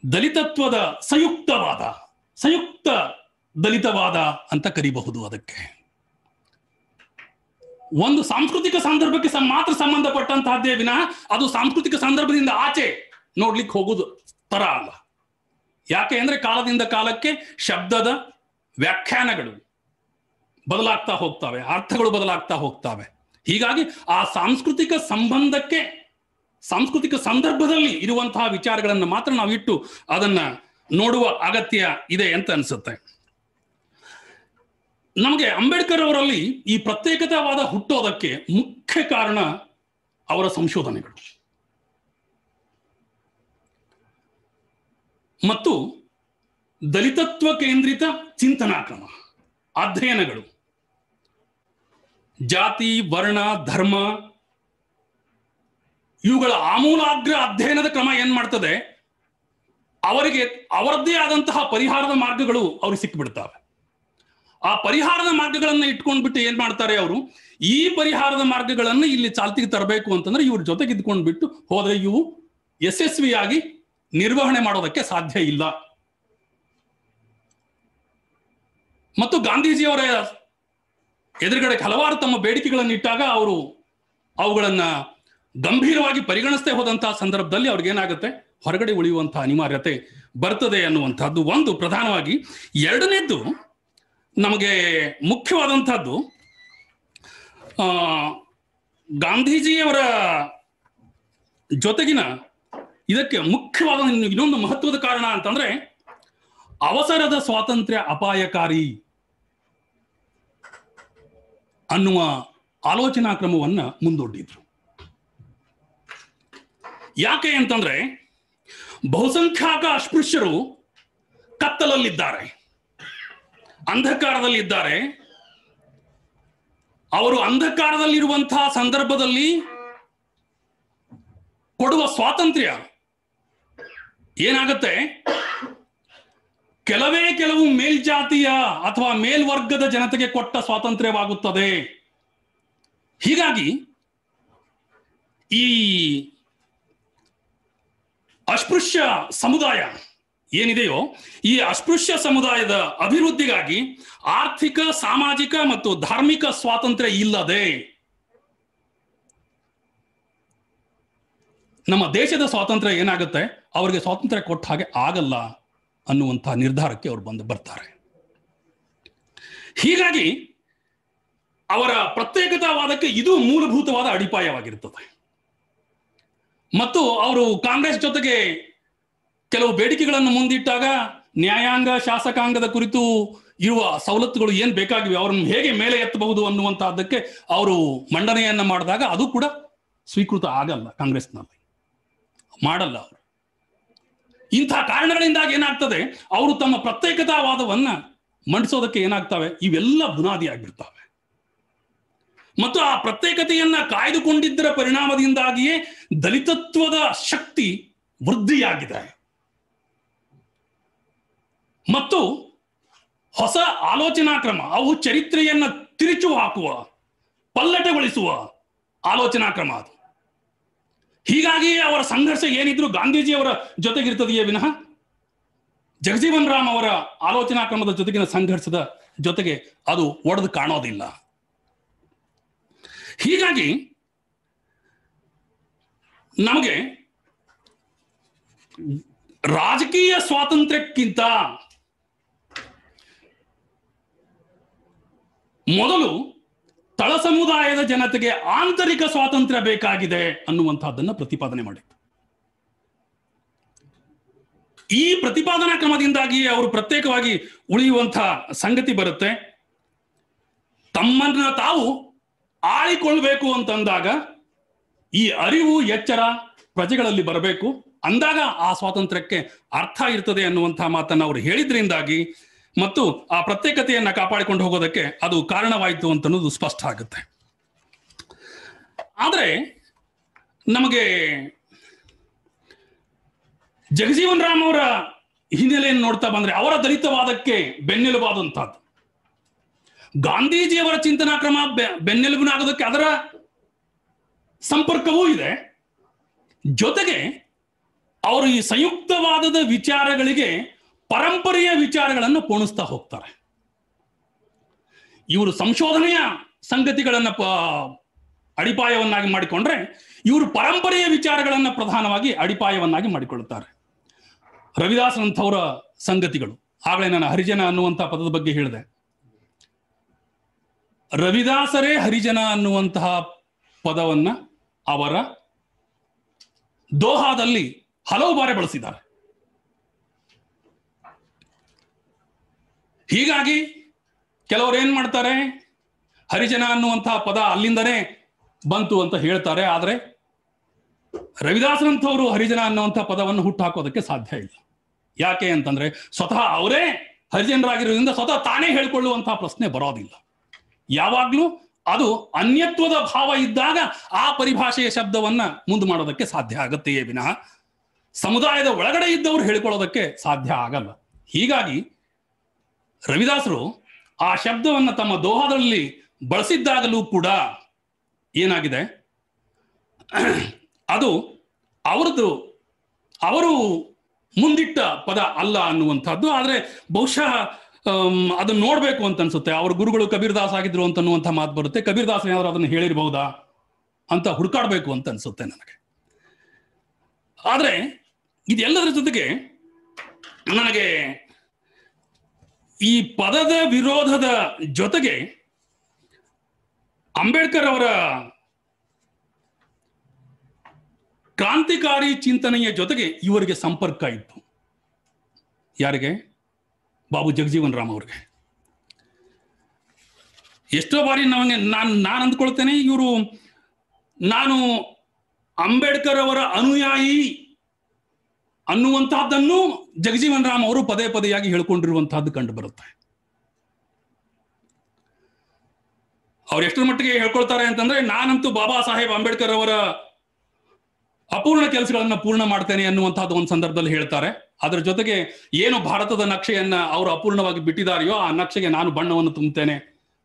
ದಲಿತತ್ವದ ಸಂಯುಕ್ತವಾದ, ಸಂಯುಕ್ತ ದಲಿತವಾದ ಅಂತ ಕರಿಬಹುದು. ಅದಕ್ಕೆ ಒಂದು ಸಾಂಸ್ಕೃತಿಕ ಸಂದರ್ಭಕ್ಕೆ ಮಾತ್ರ ಸಂಬಂಧಪಟ್ಟಂತಹದ್ದೇ ವಿನಃ ಅದು ಸಾಂಸ್ಕೃತಿಕ ಸಂದರ್ಭದಿಂದ ಆಚೆ ನೋಡ್ಲಿಕ್ಕೆ ಹೋಗುದು ತರ ಅಲ್ಲ. ಯಾಕೆ ಅಂದ್ರೆ ಕಾಲದಿಂದ ಕಾಲಕ್ಕೆ ಶಬ್ದದ ವ್ಯಾಖ್ಯಾನಗಳು ಬದಲಾಗ್ತಾ ಹೋಗ್ತವೆ, ಅರ್ಥಗಳು ಬದಲಾಗ್ತಾ ಹೋಗ್ತವೆ. ಹೀಗಾಗಿ ಆ ಸಾಂಸ್ಕೃತಿಕ ಸಂಬಂಧಕ್ಕೆ, ಸಾಂಸ್ಕೃತಿಕ ಸಂದರ್ಭದಲ್ಲಿ ಇರುವಂತಹ ವಿಚಾರಗಳನ್ನು ಮಾತ್ರ ನಾವು ಇಟ್ಟು ಅದನ್ನ ನೋಡುವ ಅಗತ್ಯ ಇದೆ ಅಂತ ಅನಿಸುತ್ತೆ. ನಮಗೆ ಅಂಬೇಡ್ಕರ್ ಅವರಲ್ಲಿ ಈ ಪ್ರತ್ಯೇಕತಾವಾದ ಹುಟ್ಟೋದಕ್ಕೆ ಮುಖ್ಯ ಕಾರಣ ಅವರ ಸಂಶೋಧನೆಗಳು ಮತ್ತು ದಲಿತತ್ವ ಕೇಂದ್ರಿತ ಚಿಂತನಾ ಕ್ರಮ, ಅಧ್ಯಯನಗಳು. ಜಾತಿ, ವರ್ಣ, ಧರ್ಮ ಇವುಗಳ ಆಮೂಲಾಗ್ರ ಅಧ್ಯಯನದ ಕ್ರಮ ಏನ್ ಮಾಡ್ತದೆ, ಅವರಿಗೆ ಅವರದ್ದೇ ಆದಂತಹ ಪರಿಹಾರದ ಮಾರ್ಗಗಳು ಅವ್ರಿಗೆ ಸಿಕ್ಕಿಬಿಡ್ತವೆ. ಆ ಪರಿಹಾರದ ಮಾರ್ಗಗಳನ್ನ ಇಟ್ಕೊಂಡ್ಬಿಟ್ಟು ಏನ್ ಮಾಡ್ತಾರೆ ಅವರು, ಈ ಪರಿಹಾರದ ಮಾರ್ಗಗಳನ್ನು ಇಲ್ಲಿ ಚಾಲ್ತಿಗೆ ತರಬೇಕು ಅಂತಂದ್ರೆ ಇವ್ರ ಜೊತೆಗೆ ಇದ್ಕೊಂಡ್ಬಿಟ್ಟು ಹೋದ್ರೆ ಇವು ಯಶಸ್ವಿಯಾಗಿ ನಿರ್ವಹಣೆ ಮಾಡೋದಕ್ಕೆ ಸಾಧ್ಯ ಇಲ್ಲ. ಮತ್ತು ಗಾಂಧೀಜಿಯವರ ಎದುರುಗಡೆ ಹಲವಾರು ತಮ್ಮ ಬೇಡಿಕೆಗಳನ್ನು ಇಟ್ಟಾಗ ಅವರು ಅವುಗಳನ್ನ ಗಂಭೀರವಾಗಿ ಪರಿಗಣಿಸದೆ ಹೋದಂತಹ ಸಂದರ್ಭದಲ್ಲಿ ಅವ್ರಿಗೇನಾಗುತ್ತೆ, ಹೊರಗಡೆ ಉಳಿಯುವಂತಹ ಅನಿವಾರ್ಯತೆ ಬರ್ತದೆ ಅನ್ನುವಂಥದ್ದು ಒಂದು ಪ್ರಧಾನವಾಗಿ. ಎರಡನೇದ್ದು ನಮಗೆ ಮುಖ್ಯವಾದಂಥದ್ದು ಗಾಂಧೀಜಿಯವರ ಜೊತೆಗಿನ ಇದಕ್ಕೆ ಮುಖ್ಯವಾದ ಇನ್ನೊಂದು ಮಹತ್ವದ ಕಾರಣ ಅಂತಂದ್ರೆ ಅವಸರದ ಸ್ವಾತಂತ್ರ್ಯ ಅಪಾಯಕಾರಿ ಅನ್ನುವ ಆಲೋಚನಾ ಕ್ರಮವನ್ನ ಮುಂದೊಡ್ಡಿದ್ರು. ಯಾಕೆ ಅಂತಂದ್ರೆ ಬಹುಸಂಖ್ಯಾಕ ಅಸ್ಪೃಶ್ಯರು ಕತ್ತಲಲ್ಲಿದ್ದಾರೆ, ಅಂಧಕಾರದಲ್ಲಿದ್ದಾರೆ. ಅವರು ಅಂಧಕಾರದಲ್ಲಿರುವಂತಹ ಸಂದರ್ಭದಲ್ಲಿ ಕೊಡುವ ಸ್ವಾತಂತ್ರ್ಯ ಏನಾಗುತ್ತೆ, ಕೆಲವು ಮೇಲ್ಜಾತಿಯ ಅಥವಾ ಮೇಲ್ವರ್ಗದ ಜನತೆಗೆ ಕೊಟ್ಟ ಸ್ವಾತಂತ್ರ್ಯವಾಗುತ್ತದೆ. ಹೀಗಾಗಿ ಈ ಅಸ್ಪೃಶ್ಯ ಸಮುದಾಯ ಏನಿದೆಯೋ, ಈ ಅಸ್ಪೃಶ್ಯ ಸಮುದಾಯದ ಅಭಿವೃದ್ಧಿಗಾಗಿ ಆರ್ಥಿಕ, ಸಾಮಾಜಿಕ ಮತ್ತು ಧಾರ್ಮಿಕ ಸ್ವಾತಂತ್ರ್ಯ ಇಲ್ಲದೆ ನಮ್ಮ ದೇಶದ ಸ್ವಾತಂತ್ರ್ಯ ಏನಾಗುತ್ತೆ, ಅವರಿಗೆ ಸ್ವಾತಂತ್ರ್ಯ ಕೊಟ್ಟ ಹಾಗೆ ಆಗಲ್ಲ ಅನ್ನುವಂಥ ನಿರ್ಧಾರಕ್ಕೆ ಅವರು ಬರ್ತಾರೆ. ಹೀಗಾಗಿ ಅವರ ಪ್ರತ್ಯೇಕತಾವಾದಕ್ಕೆ ಇದು ಮೂಲಭೂತವಾದ ಅಡಿಪಾಯವಾಗಿರುತ್ತದೆ. ಮತ್ತು ಅವರು ಕಾಂಗ್ರೆಸ್ ಜೊತೆಗೆ ಕೆಲವು ಬೇಡಿಕೆಗಳನ್ನು ಮುಂದಿಟ್ಟಾಗ ನ್ಯಾಯಾಂಗ, ಶಾಸಕಾಂಗದ ಕುರಿತು ಇರುವ ಸವಲತ್ತುಗಳು ಏನ್ ಬೇಕಾಗಿವೆ, ಅವರನ್ನು ಹೇಗೆ ಮೇಲೆ ಎತ್ತಬಹುದು ಅನ್ನುವಂತಹದ್ದಕ್ಕೆ ಅವರು ಮಂಡನೆಯನ್ನ ಮಾಡಿದಾಗ ಅದು ಕೂಡ ಸ್ವೀಕೃತ ಆಗಲ್ಲ, ಕಾಂಗ್ರೆಸ್ನಲ್ಲಿ ಮಾಡಲ್ಲ ಅವರು. ಇಂಥ ಕಾರಣಗಳಿಂದಾಗಿ ಏನಾಗ್ತದೆ, ಅವರು ತಮ್ಮ ಪ್ರತ್ಯೇಕತಾವಾದವನ್ನ ಮಂಡಿಸೋದಕ್ಕೆ ಏನಾಗ್ತವೆ, ಇವೆಲ್ಲ ಬುನಾದಿ ಆಗಿರ್ತವೆ. ಮತ್ತು ಆ ಪ್ರತ್ಯೇಕತೆಯನ್ನ ಕಾಯ್ದುಕೊಂಡಿದ್ದರ ಪರಿಣಾಮದಿಂದಾಗಿಯೇ ದಲಿತತ್ವದ ಶಕ್ತಿ ವೃದ್ಧಿಯಾಗಿದೆ. ಮತ್ತು ಹೊಸ ಆಲೋಚನಾ ಕ್ರಮ, ಅವು ಚರಿತ್ರೆಯನ್ನ ತಿರುಚು ಹಾಕುವ, ಪಲ್ಲಟಗೊಳಿಸುವ ಆಲೋಚನಾ ಕ್ರಮ ಅದು. ಹೀಗಾಗಿ ಅವರ ಸಂಘರ್ಷ ಏನಿದ್ರು ಗಾಂಧೀಜಿಯವರ ಜೊತೆಗಿರ್ತದೆಯೇ ವಿನಃ ಜಗಜೀವನ್ ರಾಮ್ ಅವರ ಆಲೋಚನಾ ಕ್ರಮದ ಜೊತೆಗಿನ ಸಂಘರ್ಷದ ಜೊತೆಗೆ ಅದು ಒಡೆದು ಕಾಣೋದಿಲ್ಲ. ಹೀಗಾಗಿ ನಮಗೆ ರಾಜಕೀಯ ಸ್ವಾತಂತ್ರ್ಯಕ್ಕಿಂತ ಮೊದಲು ತಳ ಸಮುದಾಯದ ಜನತೆಗೆ ಆಂತರಿಕ ಸ್ವಾತಂತ್ರ್ಯ ಬೇಕಾಗಿದೆ ಅನ್ನುವಂತಹದ್ದನ್ನು ಪ್ರತಿಪಾದನೆ ಮಾಡಿತ್ತು. ಈ ಪ್ರತಿಪಾದನಾ ಕ್ರಮದಿಂದಾಗಿ ಅವರು ಪ್ರತ್ಯೇಕವಾಗಿ ಉಳಿಯುವಂತಹ ಸಂಗತಿ ಬರುತ್ತೆ. ತಮ್ಮನ್ನ ತಾವು ಆಳಿಕೊಳ್ಬೇಕು ಅಂತಂದಾಗ ಈ ಅರಿವು, ಎಚ್ಚರ ಪ್ರಜೆಗಳಲ್ಲಿ ಬರಬೇಕು. ಅಂದಾಗ ಆ ಸ್ವಾತಂತ್ರ್ಯಕ್ಕೆ ಅರ್ಥ ಇರ್ತದೆ ಅನ್ನುವಂತಹ ಮಾತನ್ನು ಅವರು ಹೇಳಿದ್ರಿಂದಾಗಿ ಮತ್ತು ಆ ಪ್ರತ್ಯೇಕತೆಯನ್ನ ಕಾಪಾಡಿಕೊಂಡು ಹೋಗೋದಕ್ಕೆ ಅದು ಕಾರಣವಾಯಿತು ಅಂತ ಅನ್ನೋದು ಸ್ಪಷ್ಟ ಆಗುತ್ತೆ. ಆದರೆ ನಮಗೆ ಜಗಜೀವನ್ ರಾಮ್ ಅವರ ಹಿನ್ನೆಲೆಯನ್ನು ನೋಡ್ತಾ ಬಂದ್ರೆ ಅವರ ದಲಿತವಾದಕ್ಕೆ ಬೆನ್ನೆಲುಬಾದಂತಹದ್ದು. ಗಾಂಧೀಜಿಯವರ ಚಿಂತನಾ ಕ್ರಮ ಬೆನ್ನೆಲುಬಾಗೋದಕ್ಕೆ ಅದರ ಸಂಪರ್ಕವೂ ಇದೆ. ಜೊತೆಗೆ ಅವರು ಈ ಸಂಯುಕ್ತವಾದದ ವಿಚಾರಗಳಿಗೆ ಪರಂಪರೆಯ ವಿಚಾರಗಳನ್ನು ಪೋಣಿಸ್ತಾ ಹೋಗ್ತಾರೆ. ಇವರು ಸಂಶೋಧನೆಯ ಸಂಗತಿಗಳನ್ನ ಅಡಿಪಾಯವನ್ನಾಗಿ ಮಾಡಿಕೊಂಡ್ರೆ, ಇವರು ಪರಂಪರೆಯ ವಿಚಾರಗಳನ್ನ ಪ್ರಧಾನವಾಗಿ ಅಡಿಪಾಯವನ್ನಾಗಿ ಮಾಡಿಕೊಳ್ಳುತ್ತಾರೆ. ರವಿದಾಸರಂಥವರ ಸಂಗತಿಗಳು, ಆಗಲೇ ನಾನು ಹರಿಜನ ಅನ್ನುವಂಥ ಪದದ ಬಗ್ಗೆ ಹೇಳಿದೆ. ರವಿದಾಸರೇ ಹರಿಜನ ಅನ್ನುವಂತಹ ಪದವನ್ನ ಅವರ ದೋಹಾದಲ್ಲಿ ಹಲವು ಬಾರಿ ಬಳಸಿದ್ದಾರೆ. ಹೀಗಾಗಿ ಕೆಲವರು ಏನ್ ಮಾಡ್ತಾರೆ, ಹರಿಜನ ಅನ್ನುವಂತಹ ಪದ ಅಲ್ಲಿಂದನೇ ಬಂತು ಅಂತ ಹೇಳ್ತಾರೆ. ಆದರೆ ರವಿದಾಸರಂಥವರು ಹರಿಜನ ಅನ್ನುವಂತಹ ಪದವನ್ನು ಹುಟ್ಟು ಹಾಕೋದಕ್ಕೆ ಸಾಧ್ಯ ಇಲ್ಲ. ಯಾಕೆ ಅಂತಂದ್ರೆ ಸ್ವತಃ ಅವರೇ ಹರಿಜನರಾಗಿರೋದ್ರಿಂದ ಸ್ವತಃ ತಾನೇ ಹೇಳ್ಕೊಳ್ಳುವಂತಹ ಪ್ರಶ್ನೆ ಬರೋದಿಲ್ಲ. ಯಾವಾಗ್ಲೂ ಅದು ಅನ್ಯತ್ವದ ಭಾವ ಇದ್ದಾಗ ಆ ಪರಿಭಾಷೆಯ ಶಬ್ದವನ್ನ ಮುಂದೆ ಮಾಡೋದಕ್ಕೆ ಸಾಧ್ಯ ಆಗತ್ತೆಯೇ ವಿನಃ ಸಮುದಾಯದ ಒಳಗಡೆ ಇದ್ದವರು ಹೇಳ್ಕೊಳ್ಳೋದಕ್ಕೆ ಸಾಧ್ಯ ಆಗಲ್ಲ. ಹೀಗಾಗಿ ರವಿದಾಸರು ಆ ಶಬ್ದವನ್ನ ತಮ್ಮ ದೋಹದಲ್ಲಿ ಬಳಸಿದ್ದಾಗಲೂ ಕೂಡ ಏನಾಗಿದೆ, ಅದು ಅವರು ಮುಂದಿಟ್ಟ ಪದ ಅಲ್ಲ ಅನ್ನುವಂಥದ್ದು. ಆದ್ರೆ ಬಹುಶಃ ಅದನ್ನ ನೋಡ್ಬೇಕು ಅಂತ ಅನ್ಸುತ್ತೆ. ಅವ್ರ ಗುರುಗಳು ಕಬೀರ್ ದಾಸ್ ಆಗಿದ್ರು ಅಂತ ಅನ್ನುವಂಥ ಮಾತು ಬರುತ್ತೆ. ಕಬೀರ್ ದಾಸ್ ಏನಾದ್ರು ಅದನ್ನು ಹೇಳಿರ್ಬಹುದಾ ಅಂತ ಹುಡುಕಾಡ್ಬೇಕು ಅಂತ ಅನ್ಸುತ್ತೆ ನನಗೆ. ಆದ್ರೆ ಇದೆಲ್ಲದರ ಜೊತೆಗೆ ನನಗೆ ಈ ಪದದ ವಿರೋಧದ ಜೊತೆಗೆ ಅಂಬೇಡ್ಕರ್ ಅವರ ಕ್ರಾಂತಿಕಾರಿ ಚಿಂತನೆಯ ಜೊತೆಗೆ ಇವರಿಗೆ ಸಂಪರ್ಕ ಇತ್ತು. ಯಾರಿಗೆ? ಬಾಬು ಜಗಜೀವನ್ ರಾಮ್ ಅವ್ರಿಗೆ. ಎಷ್ಟೋ ಬಾರಿ ನಾನು ಅಂದ್ಕೊಳ್ತೇನೆ, ನಾನು ಅಂಬೇಡ್ಕರ್ ಅವರ ಅನುಯಾಯಿ ಅನ್ನುವಂತಹದ್ದನ್ನು ಜಗಜೀವನ್ ರಾಮ್ ಅವರು ಪದೇ ಪದೇಯಾಗಿ ಹೇಳ್ಕೊಂಡಿರುವಂತಹದ್ದು ಕಂಡು ಬರುತ್ತೆ. ಅವ್ರು ಎಷ್ಟರ ಮಟ್ಟಿಗೆ ಹೇಳ್ಕೊಳ್ತಾರೆ ಅಂತಂದ್ರೆ, ನಾನಂತೂ ಬಾಬಾ ಸಾಹೇಬ್ ಅಂಬೇಡ್ಕರ್ ಅವರ ಅಪೂರ್ಣ ಕೆಲಸಗಳನ್ನ ಪೂರ್ಣ ಮಾಡ್ತೇನೆ ಅನ್ನುವಂತಹದ್ದು ಒಂದು ಸಂದರ್ಭದಲ್ಲಿ ಹೇಳ್ತಾರೆ. ಅದರ ಜೊತೆಗೆ ಏನು ಭಾರತದ ನಕ್ಷೆಯನ್ನ ಅವರು ಅಪೂರ್ಣವಾಗಿ ಬಿಟ್ಟಿದಾರೆಯೋ ಆ ನಕ್ಷೆಗೆ ನಾನು ಬಣ್ಣವನ್ನು ತುಂಬುತ್ತೇನೆ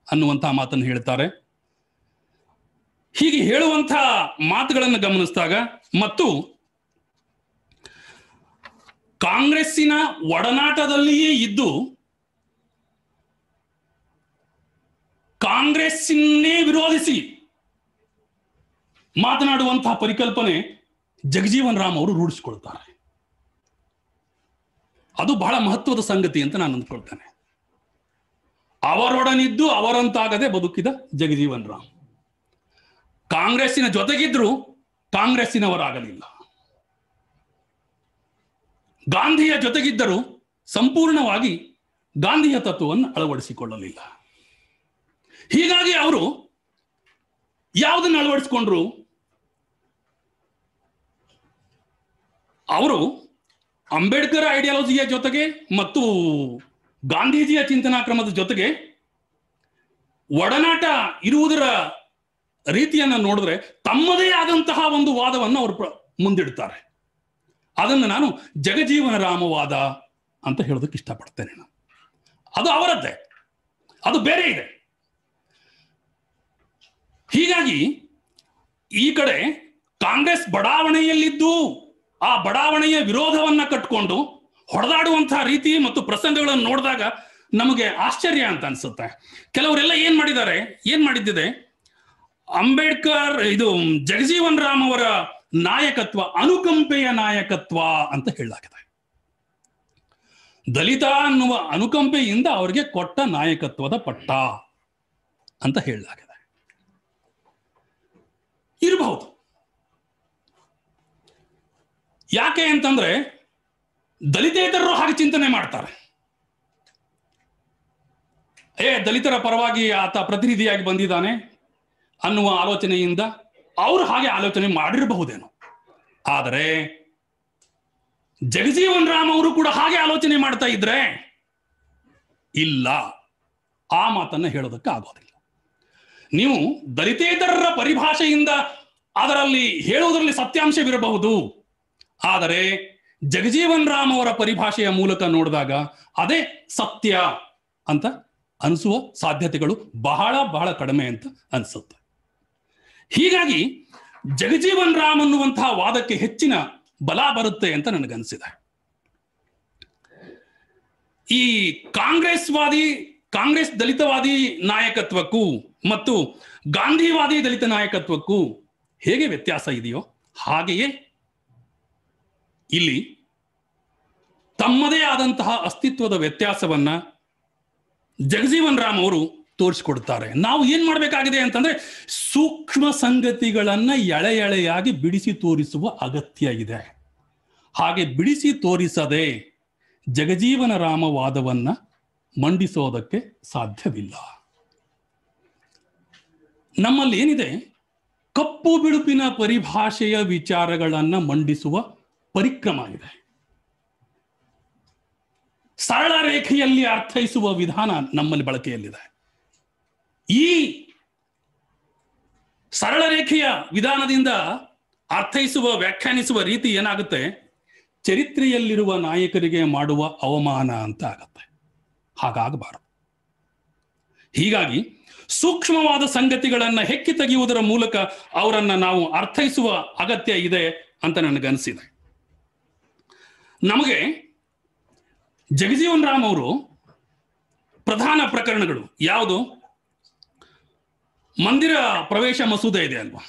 ಅನ್ನುವಂತಹ ಮಾತನ್ನು ಹೇಳ್ತಾರೆ. ಹೀಗೆ ಹೇಳುವಂತಹ ಮಾತುಗಳನ್ನು ಗಮನಿಸಿದಾಗ ಮತ್ತು ಕಾಂಗ್ರೆಸ್ಸಿನ ಒಡನಾಟದಲ್ಲಿಯೇ ಇದ್ದು ಕಾಂಗ್ರೆಸ್ಸನ್ನೇ ವಿರೋಧಿಸಿ ಮಾತನಾಡುವಂತಹ ಪರಿಕಲ್ಪನೆ ಜಗಜೀವನ್ ರಾಮ್ ಅವರು ರೂಢಿಸಿಕೊಳ್ತಾರೆ. ಅದು ಬಹಳ ಮಹತ್ವದ ಸಂಗತಿ ಅಂತ ನಾನು ಅಂದ್ಕೊಳ್ತೇನೆ. ಅವರೊಡನಿದ್ದು ಅವರಂತಾಗದೆ ಬದುಕಿದ ಜಗಜೀವನ್ ರಾಮ್ ಕಾಂಗ್ರೆಸ್ಸಿನ ಜೊತೆಗಿದ್ರು ಕಾಂಗ್ರೆಸ್ಸಿನವರಾಗಲಿಲ್ಲ. ಗಾಂಧಿಯ ಜೊತೆಗಿದ್ದರೂ ಸಂಪೂರ್ಣವಾಗಿ ಗಾಂಧಿಯ ತತ್ವವನ್ನು ಅಳವಡಿಸಿಕೊಳ್ಳಲಿಲ್ಲ. ಹೀಗಾಗಿ ಅವರು ಯಾವುದನ್ನು ಅಳವಡಿಸಿಕೊಂಡ್ರು? ಅವರು ಅಂಬೇಡ್ಕರ್ ಐಡಿಯಾಲಜಿಯ ಜೊತೆಗೆ ಮತ್ತು ಗಾಂಧೀಜಿಯ ಚಿಂತನಾ ಕ್ರಮದ ಜೊತೆಗೆ ಒಡನಾಟ ಇರುವುದರ ರೀತಿಯನ್ನು ನೋಡಿದ್ರೆ ತಮ್ಮದೇ ಆದಂತಹ ಒಂದು ವಾದವನ್ನು ಅವರು ಮುಂದಿಡ್ತಾರೆ. ಅದನ್ನು ನಾನು ಜಗಜೀವನ ರಾಮವಾದ ಅಂತ ಹೇಳೋದಕ್ಕೆ ಇಷ್ಟಪಡ್ತೇನೆ. ನಾನು ಅದು ಅವರದ್ದೇ, ಅದು ಬೇರೆ ಇದೆ. ಹೀಗಾಗಿ ಈ ಕಡೆ ಕಾಂಗ್ರೆಸ್ ಬಡಾವಣೆಯಲ್ಲಿದ್ದು ಆ ಬಡಾವಣೆಯ ವಿರೋಧವನ್ನ ಕಟ್ಕೊಂಡು ಹೊಡೆದಾಡುವಂತಹ ರೀತಿ ಮತ್ತು ಪ್ರಸಂಗಗಳನ್ನು ನೋಡಿದಾಗ ನಮಗೆ ಆಶ್ಚರ್ಯ ಅಂತ ಅನ್ಸುತ್ತೆ. ಕೆಲವರೆಲ್ಲ ಏನ್ ಮಾಡಿದ್ದಿದೆ, ಅಂಬೇಡ್ಕರ್ ಇದು ಜಗಜೀವನ್ ರಾಮ್ ಅವರ ನಾಯಕತ್ವ ಅನುಕಂಪೆಯ ನಾಯಕತ್ವ ಅಂತ ಹೇಳಲಾಗಿದೆ. ದಲಿತ ಅನ್ನುವ ಅನುಕಂಪೆಯಿಂದ ಅವರಿಗೆ ಕೊಟ್ಟ ನಾಯಕತ್ವದ ಪಟ್ಟ ಅಂತ ಹೇಳಲಾಗಿದೆ. ಇರಬಹುದು. ಯಾಕೆ ಅಂತಂದ್ರೆ ದಲಿತೇತರರು ಹಾಗೆ ಚಿಂತನೆ ಮಾಡ್ತಾರೆ. ದಲಿತರ ಪರವಾಗಿ ಆತ ಪ್ರತಿನಿಧಿಯಾಗಿ ಬಂದಿದ್ದಾನೆ ಅನ್ನುವ ಆಲೋಚನೆಯಿಂದ ಅವರು ಹಾಗೆ ಆಲೋಚನೆ ಮಾಡಿರಬಹುದೇನೋ. ಆದರೆ ಜಗಜೀವನ್ ರಾಮ್ ಅವರು ಕೂಡ ಹಾಗೆ ಆಲೋಚನೆ ಮಾಡ್ತಾ ಇದ್ರೆ ಇಲ್ಲ, ಆ ಮಾತನ್ನ ಹೇಳೋದಕ್ಕೆ ಆಗೋದಿಲ್ಲ. ನೀವು ದಲಿತೇತರರ ಪರಿಭಾಷೆಯಿಂದ ಅದರಲ್ಲಿ ಹೇಳುವುದರಲ್ಲಿ ಸತ್ಯಾಂಶವಿರಬಹುದು, ಆದರೆ ಜಗಜೀವನ್ ರಾಮ್ ಅವರ ಪರಿಭಾಷೆಯ ಮೂಲಕ ನೋಡಿದಾಗ ಅದೇ ಸತ್ಯ ಅಂತ ಅನಿಸುವ ಸಾಧ್ಯತೆಗಳು ಬಹಳ ಬಹಳ ಕಡಿಮೆ ಅಂತ ಅನಿಸುತ್ತೆ. ಹೀಗಾಗಿ ಜಗಜೀವನ್ ರಾಮ್ ಅನ್ನುವಂತಹ ವಾದಕ್ಕೆ ಹೆಚ್ಚಿನ ಬಲ ಬರುತ್ತೆ ಅಂತ ನನಗನ್ಸಿದೆ. ಈ ಕಾಂಗ್ರೆಸ್ ದಲಿತವಾದಿ ನಾಯಕತ್ವಕ್ಕೂ ಮತ್ತು ಗಾಂಧಿವಾದಿ ದಲಿತ ನಾಯಕತ್ವಕ್ಕೂ ಹೇಗೆ ವ್ಯತ್ಯಾಸ ಇದೆಯೋ ಹಾಗೆಯೇ ಇಲ್ಲಿ ತಮ್ಮದೇ ಆದಂತಹ ಅಸ್ತಿತ್ವದ ವ್ಯತ್ಯಾಸವನ್ನ ಜಗಜೀವನ್ ರಾಮ್ ಅವರು ತೋರಿಸಿಕೊಡ್ತಾರೆ. ನಾವು ಏನ್ ಮಾಡಬೇಕಾಗಿದೆ ಅಂತಂದ್ರೆ ಸೂಕ್ಷ್ಮ ಸಂಗತಿಗಳನ್ನ ಎಳೆ ಎಳೆಯಾಗಿ ಬಿಡಿಸಿ ತೋರಿಸುವ ಅಗತ್ಯ ಇದೆ. ಹಾಗೆ ಬಿಡಿಸಿ ತೋರಿಸದೆ ಜಗಜೀವನ ರಾಮವಾದವನ್ನ ಮಂಡಿಸೋದಕ್ಕೆ ಸಾಧ್ಯವಿಲ್ಲ. ನಮ್ಮಲ್ಲಿ ಏನಿದೆ, ಕಪ್ಪು ಬಿಳುಪಿನ ಪರಿಭಾಷೆಯ ವಿಚಾರಗಳನ್ನ ಮಂಡಿಸುವ ಪರಿಕ್ರಮ ಇದೆ. ಸರಳ ರೇಖೆಯಲ್ಲಿ ಅರ್ಥೈಸುವ ವಿಧಾನ ನಮ್ಮಲ್ಲಿ ಬಳಕೆಯಲ್ಲಿದೆ. ಈ ಸರಳ ರೇಖೆಯ ವಿಧಾನದಿಂದ ಅರ್ಥೈಸುವ ವ್ಯಾಖ್ಯಾನಿಸುವ ರೀತಿ ಏನಾಗುತ್ತೆ, ಚರಿತ್ರೆಯಲ್ಲಿರುವ ನಾಯಕರಿಗೆ ಮಾಡುವ ಅವಮಾನ ಅಂತ ಆಗತ್ತೆ. ಹಾಗಾಗಬಾರದು. ಹೀಗಾಗಿ ಸೂಕ್ಷ್ಮವಾದ ಸಂಗತಿಗಳನ್ನ ಹೆಕ್ಕಿ ತೆಗೆಯುವುದರ ಮೂಲಕ ಅವರನ್ನ ನಾವು ಅರ್ಥೈಸುವ ಅಗತ್ಯ ಇದೆ ಅಂತ ನನಗನ್ಸಿದೆ. ನಮಗೆ ಜಗಜೀವನ್ ರಾಮ್ ಅವರು ಪ್ರಧಾನ ಪ್ರಕರಣಗಳು ಯಾವುದು? ಮಂದಿರ ಪ್ರವೇಶ ಮಸೂದೆ ಇದೆ ಅಲ್ವಾ,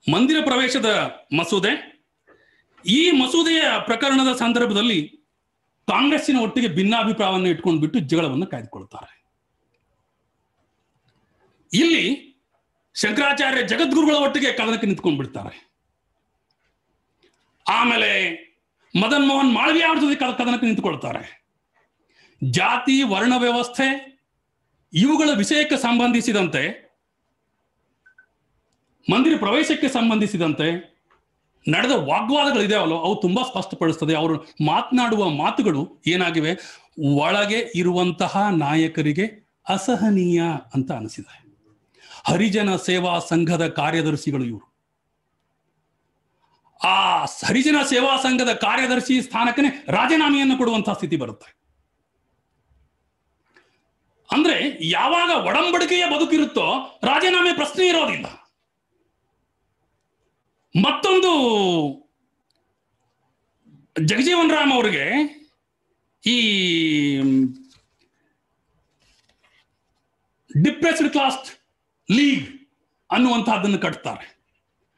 ಮಂದಿರ ಪ್ರವೇಶದ ಮಸೂದೆ. ಈ ಮಸೂದೆಯ ಪ್ರಕರಣದ ಸಂದರ್ಭದಲ್ಲಿ ಕಾಂಗ್ರೆಸ್ಸಿನ ಒಟ್ಟಿಗೆ ಭಿನ್ನಾಭಿಪ್ರಾಯವನ್ನು ಇಟ್ಕೊಂಡು ಬಿಟ್ಟು ಜಗಳವನ್ನು ಕಾಯ್ದುಕೊಳ್ತಾರೆ. ಇಲ್ಲಿ ಶಂಕರಾಚಾರ್ಯ ಜಗದ್ಗುರುಗಳ ಒಟ್ಟಿಗೆ ಕದನಕ್ಕೆ ನಿಂತ್ಕೊಂಡು ಬಿಡ್ತಾರೆ. ಆಮೇಲೆ ಮದನ್ ಮೋಹನ್ ಮಾಳವಿಯ ಅವ್ರ ಜೊತೆ ಕದನಕ್ಕೆ ನಿಂತುಕೊಳ್ತಾರೆ. ಜಾತಿ ವರ್ಣ ವ್ಯವಸ್ಥೆ ಇವುಗಳ ವಿಷಯಕ್ಕೆ ಸಂಬಂಧಿಸಿದಂತೆ, ಮಂದಿರ ಪ್ರವೇಶಕ್ಕೆ ಸಂಬಂಧಿಸಿದಂತೆ ನಡೆದ ವಾಗ್ವಾದಗಳಿದಾವಲ್ಲೋ ಅವು ತುಂಬಾ ಸ್ಪಷ್ಟಪಡಿಸ್ತದೆ. ಅವರು ಮಾತನಾಡುವ ಮಾತುಗಳು ಏನಾಗಿವೆ, ಒಳಗೆ ಇರುವಂತಹ ನಾಯಕರಿಗೆ ಅಸಹನೀಯ ಅಂತ ಅನಿಸಿದೆ. ಹರಿಜನ ಸೇವಾ ಸಂಘದ ಕಾರ್ಯದರ್ಶಿಗಳು ಇವರು. ಆ ಹರಿಜನ ಸೇವಾ ಸಂಘದ ಕಾರ್ಯದರ್ಶಿ ಸ್ಥಾನಕ್ಕೆ ರಾಜೀನಾಮೆಯನ್ನು ಕೊಡುವಂತಹ ಸ್ಥಿತಿ ಬರುತ್ತೆ. ಅಂದ್ರೆ ಯಾವಾಗ ಒಡಂಬಡಿಕೆಯ ಬದುಕಿರುತ್ತೋ ರಾಜೀನಾಮೆ ಪ್ರಶ್ನೆ ಇರೋದಿಲ್ಲ. ಮತ್ತೊಂದು, ಜಗಜೀವನ್ ರಾಮ್ ಅವರಿಗೆ ಈ ಡಿಪ್ರೆಸ್ಡ್ ಕ್ಲಾಸ್ ಲೀಗ್ ಅನ್ನುವಂತಹದ್ದನ್ನು ಕಟ್ತಾರೆ.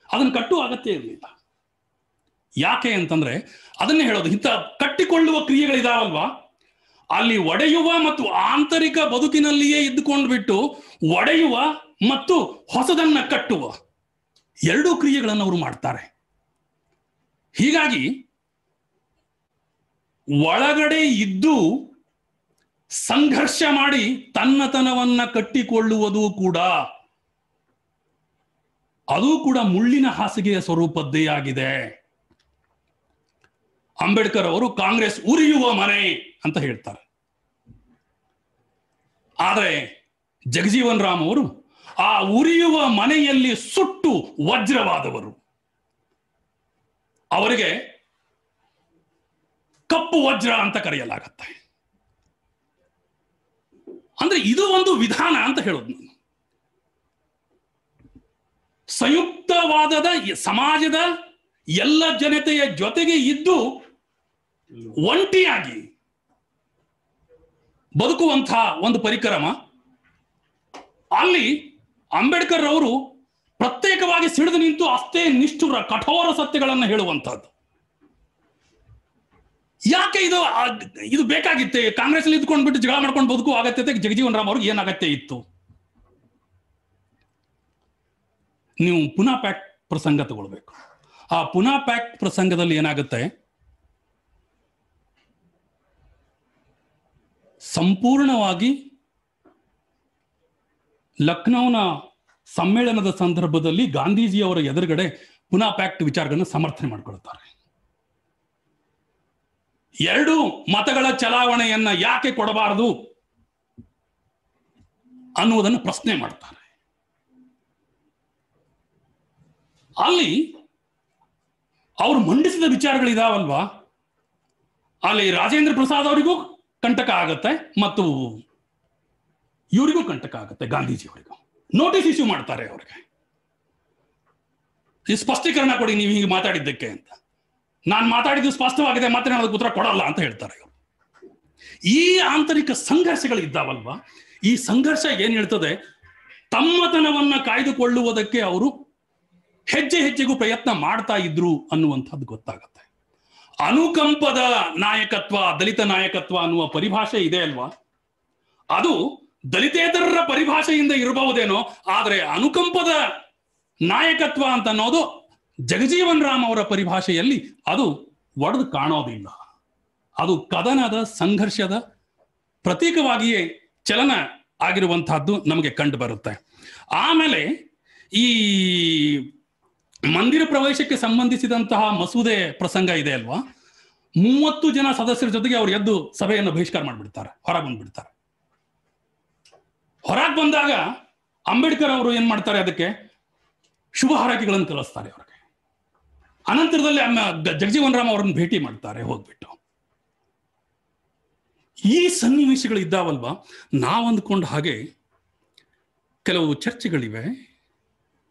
ಅದನ್ನು ಕಟ್ಟುವ ಅಗತ್ಯ ಇರಲಿಲ್ಲ. ಯಾಕೆ ಅಂತಂದ್ರೆ ಅದನ್ನೇ ಹೇಳೋದು, ಇಂಥ ಕಟ್ಟಿಕೊಳ್ಳುವ ಕ್ರಿಯೆಗಳಿದಾವಲ್ವಾ, ಅಲ್ಲಿ ಒಡೆಯುವ ಮತ್ತು ಆಂತರಿಕ ಬದುಕಿನಲ್ಲಿಯೇ ಇದ್ದುಕೊಂಡು ಬಿಟ್ಟು ಒಡೆಯುವ ಮತ್ತು ಹೊಸದನ್ನ ಕಟ್ಟುವ ಎರಡೂ ಕ್ರಿಯೆಗಳನ್ನು ಅವರು ಮಾಡ್ತಾರೆ. ಹೀಗಾಗಿ ಒಳಗಡೆ ಇದ್ದು ಸಂಘರ್ಷ ಮಾಡಿ ತನ್ನತನವನ್ನ ಕಟ್ಟಿಕೊಳ್ಳುವುದು ಕೂಡ, ಅದು ಕೂಡ ಮುಳ್ಳಿನ ಹಾಸಿಗೆಯ ಸ್ವರೂಪದ್ದೇ ಆಗಿದೆ. ಅಂಬೇಡ್ಕರ್ ಅವರು ಕಾಂಗ್ರೆಸ್ ಉರಿಯುವ ಮನೆ ಅಂತ ಹೇಳ್ತಾರೆ. ಆದರೆ ಜಗಜೀವನ್ ರಾಮ್ ಅವರು ಆ ಉರಿಯುವ ಮನೆಯಲ್ಲಿ ಸುಟ್ಟು ವಜ್ರವಾದವರು. ಅವರಿಗೆ ಕಪ್ಪು ವಜ್ರ ಅಂತ ಕರೆಯಲಾಗತ್ತೆ. ಅಂದ್ರೆ ಇದು ಒಂದು ವಿಧಾನ ಅಂತ ಹೇಳೋದು. ಸಂಯುಕ್ತವಾದದ ಸಮಾಜದ ಎಲ್ಲ ಜನತೆಯ ಜೊತೆಗೆ ಇದ್ದು ಒಂಟಿಯಾಗಿ ಬದುಕುವಂತಹ ಒಂದು ಪರಿಕ್ರಮ. ಅಲ್ಲಿ ಅಂಬೇಡ್ಕರ್ ಅವರು ಪ್ರತ್ಯೇಕವಾಗಿ ಸಿಡಿದು ನಿಂತು ಅಷ್ಟೇ ನಿಷ್ಠುರ ಕಠೋರ ಸತ್ಯಗಳನ್ನು ಹೇಳುವಂತಹದ್ದು. ಯಾಕೆ ಇದು ಬೇಕಾಗಿತ್ತೆ? ಕಾಂಗ್ರೆಸ್ ಅಲ್ಲಿ ಇದ್ಕೊಂಡ್ಬಿಟ್ಟು ಜಗಳ ಮಾಡ್ಕೊಂಡು ಬದುಕುವ ಅಗತ್ಯತೆ ಜಗಜೀವನ್ ರಾಮ್ ಅವ್ರಿಗೆ ಏನ್ ಅಗತ್ಯ ಇತ್ತು? ನೀವು ಪುನಾ ಪ್ಯಾಕ್ಟ್ ಪ್ರಸಂಗ ತಗೊಳ್ಬೇಕು. ಆ ಪುನಾ ಪ್ಯಾಕ್ಟ್ ಪ್ರಸಂಗದಲ್ಲಿ ಏನಾಗುತ್ತೆ, ಸಂಪೂರ್ಣವಾಗಿ ಲಕ್ನೋನ ಸಮ್ಮೇಳನದ ಸಂದರ್ಭದಲ್ಲಿ ಗಾಂಧೀಜಿಯವರ ಎದುರುಗಡೆ ಪುನಾ ಪ್ಯಾಕ್ಟ್ ವಿಚಾರಗಳನ್ನು ಸಮರ್ಥನೆ ಮಾಡಿಕೊಳ್ತಾರೆ. ಎರಡು ಮತಗಳ ಚಲಾವಣೆಯನ್ನ ಯಾಕೆ ಕೊಡಬಾರದು ಅನ್ನುವುದನ್ನು ಪ್ರಶ್ನೆ ಮಾಡ್ತಾರೆ. ಅಲ್ಲಿ ಅವರು ಮಂಡಿಸಿದ ವಿಚಾರಗಳಿದಾವಲ್ವಾ, ಅಲ್ಲಿ ರಾಜೇಂದ್ರ ಪ್ರಸಾದ್ ಅವರಿಗೂ ಕಂಟಕ ಆಗತ್ತೆ ಮತ್ತು ಇವರಿಗೂ ಕಂಟಕ ಆಗುತ್ತೆ, ಗಾಂಧೀಜಿಯವರಿಗೂ. ನೋಟಿಸ್ ಇಶ್ಯೂ ಮಾಡ್ತಾರೆ ಅವ್ರಿಗೆ, ಈ ಸ್ಪಷ್ಟೀಕರಣ ಕೊಡಿ ನೀವು ಹೀಗೆ ಮಾತಾಡಿದ್ದಕ್ಕೆ ಅಂತ. ನಾನು ಮಾತಾಡಿದ್ದು ಸ್ಪಷ್ಟವಾಗಿದೆ, ಮತ್ತೆ ನಾನು ಅದಕ್ಕೆ ಉತ್ತರ ಕೊಡಲ್ಲ ಅಂತ ಹೇಳ್ತಾರೆ. ಈ ಆಂತರಿಕ ಸಂಘರ್ಷಗಳು ಇದ್ದಾವಲ್ವಾ, ಈ ಸಂಘರ್ಷ ಏನ್ ಹೇಳ್ತದೆ, ತಮ್ಮತನವನ್ನ ಕಾಯ್ದುಕೊಳ್ಳುವುದಕ್ಕೆ ಅವರು ಹೆಜ್ಜೆ ಹೆಜ್ಜೆಗೂ ಪ್ರಯತ್ನ ಮಾಡ್ತಾ ಇದ್ರು ಅನ್ನುವಂಥದ್ದು ಗೊತ್ತಾಗತ್ತೆ. ಅನುಕಂಪದ ನಾಯಕತ್ವ, ದಲಿತ ನಾಯಕತ್ವ ಅನ್ನುವ ಪರಿಭಾಷೆ ಇದೆ ಅಲ್ವಾ, ಅದು ದಲಿತೇತರರ ಪರಿಭಾಷೆಯಿಂದ ಇರಬಹುದೇನೋ, ಆದರೆ ಅನುಕಂಪದ ನಾಯಕತ್ವ ಅಂತ ಅನ್ನೋದು ಜಗಜೀವನ್ ರಾಮ್ ಅವರ ಪರಿಭಾಷೆಯಲ್ಲಿ ಅದು ಒಡೆದು ಕಾಣೋದಿಲ್ಲ. ಅದು ಕದನದ ಸಂಘರ್ಷದ ಪ್ರತೀಕವಾಗಿಯೇ ಚಲನ ಆಗಿರುವಂತಹದ್ದು ನಮಗೆ ಕಂಡು ಬರುತ್ತೆ. ಆಮೇಲೆ ಈ ಮಂದಿರ ಪ್ರವೇಶಕ್ಕೆ ಸಂಬಂಧಿಸಿದಂತಹ ಮಸೂದೆ ಪ್ರಸಂಗ ಇದೆ ಅಲ್ವಾ, 30 ಜನ ಸದಸ್ಯರ ಜೊತೆಗೆ ಅವ್ರು ಎದ್ದು ಸಭೆಯನ್ನು ಬಹಿಷ್ಕಾರ ಮಾಡಿಬಿಡ್ತಾರೆ, ಹೊರಗೆ ಬಂದ್ಬಿಡ್ತಾರೆ. ಹೊರಗೆ ಬಂದಾಗ ಅಂಬೇಡ್ಕರ್ ಅವರು ಏನ್ ಮಾಡ್ತಾರೆ, ಅದಕ್ಕೆ ಶುಭ ಹಾರೈಕೆಗಳನ್ನು ಕಳಿಸ್ತಾರೆ ಅವ್ರಿಗೆ. ಅನಂತರದಲ್ಲಿ ಜಗಜೀವನ್ ರಾಮ್ ಅವರನ್ನು ಭೇಟಿ ಮಾಡ್ತಾರೆ ಹೋಗ್ಬಿಟ್ಟು. ಈ ಸನ್ನಿವೇಶಗಳು ಇದ್ದಾವಲ್ವಾ, ನಾವಂದ್ಕೊಂಡ ಹಾಗೆ ಕೆಲವು ಚರ್ಚೆಗಳಿವೆ,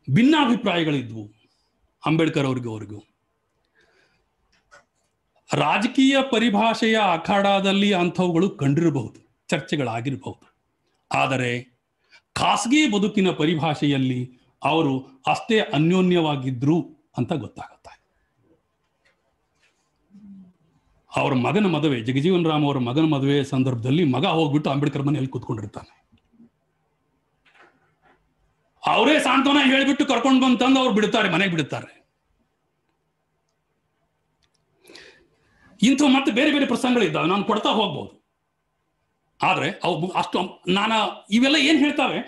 ಭಿನ್ನಾಭಿಪ್ರಾಯಗಳಿದ್ವು ಅಂಬೇಡ್ಕರ್ ಅವ್ರಿಗೂ. ರಾಜಕೀಯ ಪರಿಭಾಷೆಯ ಅಖಾಡದಲ್ಲಿ ಅಂಥವುಗಳು ಕಂಡಿರಬಹುದು, ಚರ್ಚೆಗಳಾಗಿರಬಹುದು. ಆದರೆ ಖಾಸಗಿ ಬದುಕಿನ ಪರಿಭಾಷೆಯಲ್ಲಿ ಅವರು ಅಷ್ಟೇ ಅನ್ಯೋನ್ಯವಾಗಿದ್ರು ಅಂತ ಗೊತ್ತಾಗುತ್ತೆ. ಅವರ ಮಗನ ಮದುವೆ, ಜಗಜೀವನ್ ರಾಮ್ ಅವರ ಮಗನ ಮದುವೆ ಸಂದರ್ಭದಲ್ಲಿ ಮಗ ಹೋಗ್ಬಿಟ್ಟು ಅಂಬೇಡ್ಕರ್ ಮನೆಯಲ್ಲಿ ಕೂತ್ಕೊಂಡಿರ್ತಾನೆ. ಅವರೇ ಸಾಂತ್ವನ ಹೇಳಿಬಿಟ್ಟು ಕರ್ಕೊಂಡು ಬಂತಂದು ಅವ್ರು ಬಿಡುತ್ತಾರೆ, ಮನೆಗೆ ಬಿಡುತ್ತಾರೆ. ಇಂಥ ಮತ್ತೆ ಬೇರೆ ಬೇರೆ ಪ್ರಸಂಗಗಳಿದ್ದಾವೆ, ನಾನು ಕೊಡ್ತಾ ಹೋಗ್ಬೋದು. ಆದ್ರೆ ಅವು ಅಷ್ಟು ಇವೆಲ್ಲ ಏನ್ ಹೇಳ್ತಾವೆ,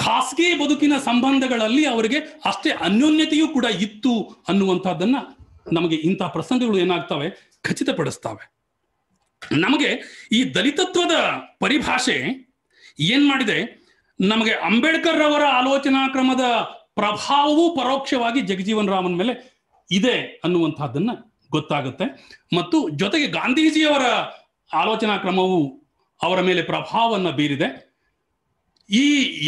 ಖಾಸಗಿ ಬದುಕಿನ ಸಂಬಂಧಗಳಲ್ಲಿ ಅವರಿಗೆ ಅಷ್ಟೇ ಅನ್ಯೋನ್ಯತೆಯೂ ಕೂಡ ಇತ್ತು ಅನ್ನುವಂಥದ್ದನ್ನ ನಮಗೆ ಇಂಥ ಪ್ರಸಂಗಗಳು ಏನಾಗ್ತವೆ ಖಚಿತಪಡಿಸ್ತವೆ. ನಮಗೆ ಈ ದಲಿತತ್ವದ ಪರಿಭಾಷೆ ಏನ್ ಮಾಡಿದೆ, ನಮಗೆ ಅಂಬೇಡ್ಕರ್ ಅವರ ಆಲೋಚನಾ ಕ್ರಮದ ಪ್ರಭಾವವೂ ಪರೋಕ್ಷವಾಗಿ ಜಗಜೀವನ್ ರಾಮನ್ ಮೇಲೆ ಇದೆ ಅನ್ನುವಂತಹದ್ದನ್ನ ಗೊತ್ತಾಗುತ್ತೆ. ಮತ್ತು ಜೊತೆಗೆ ಗಾಂಧೀಜಿಯವರ ಆಲೋಚನಾ ಕ್ರಮವು ಅವರ ಮೇಲೆ ಪ್ರಭಾವವನ್ನು ಬೀರಿದೆ. ಈ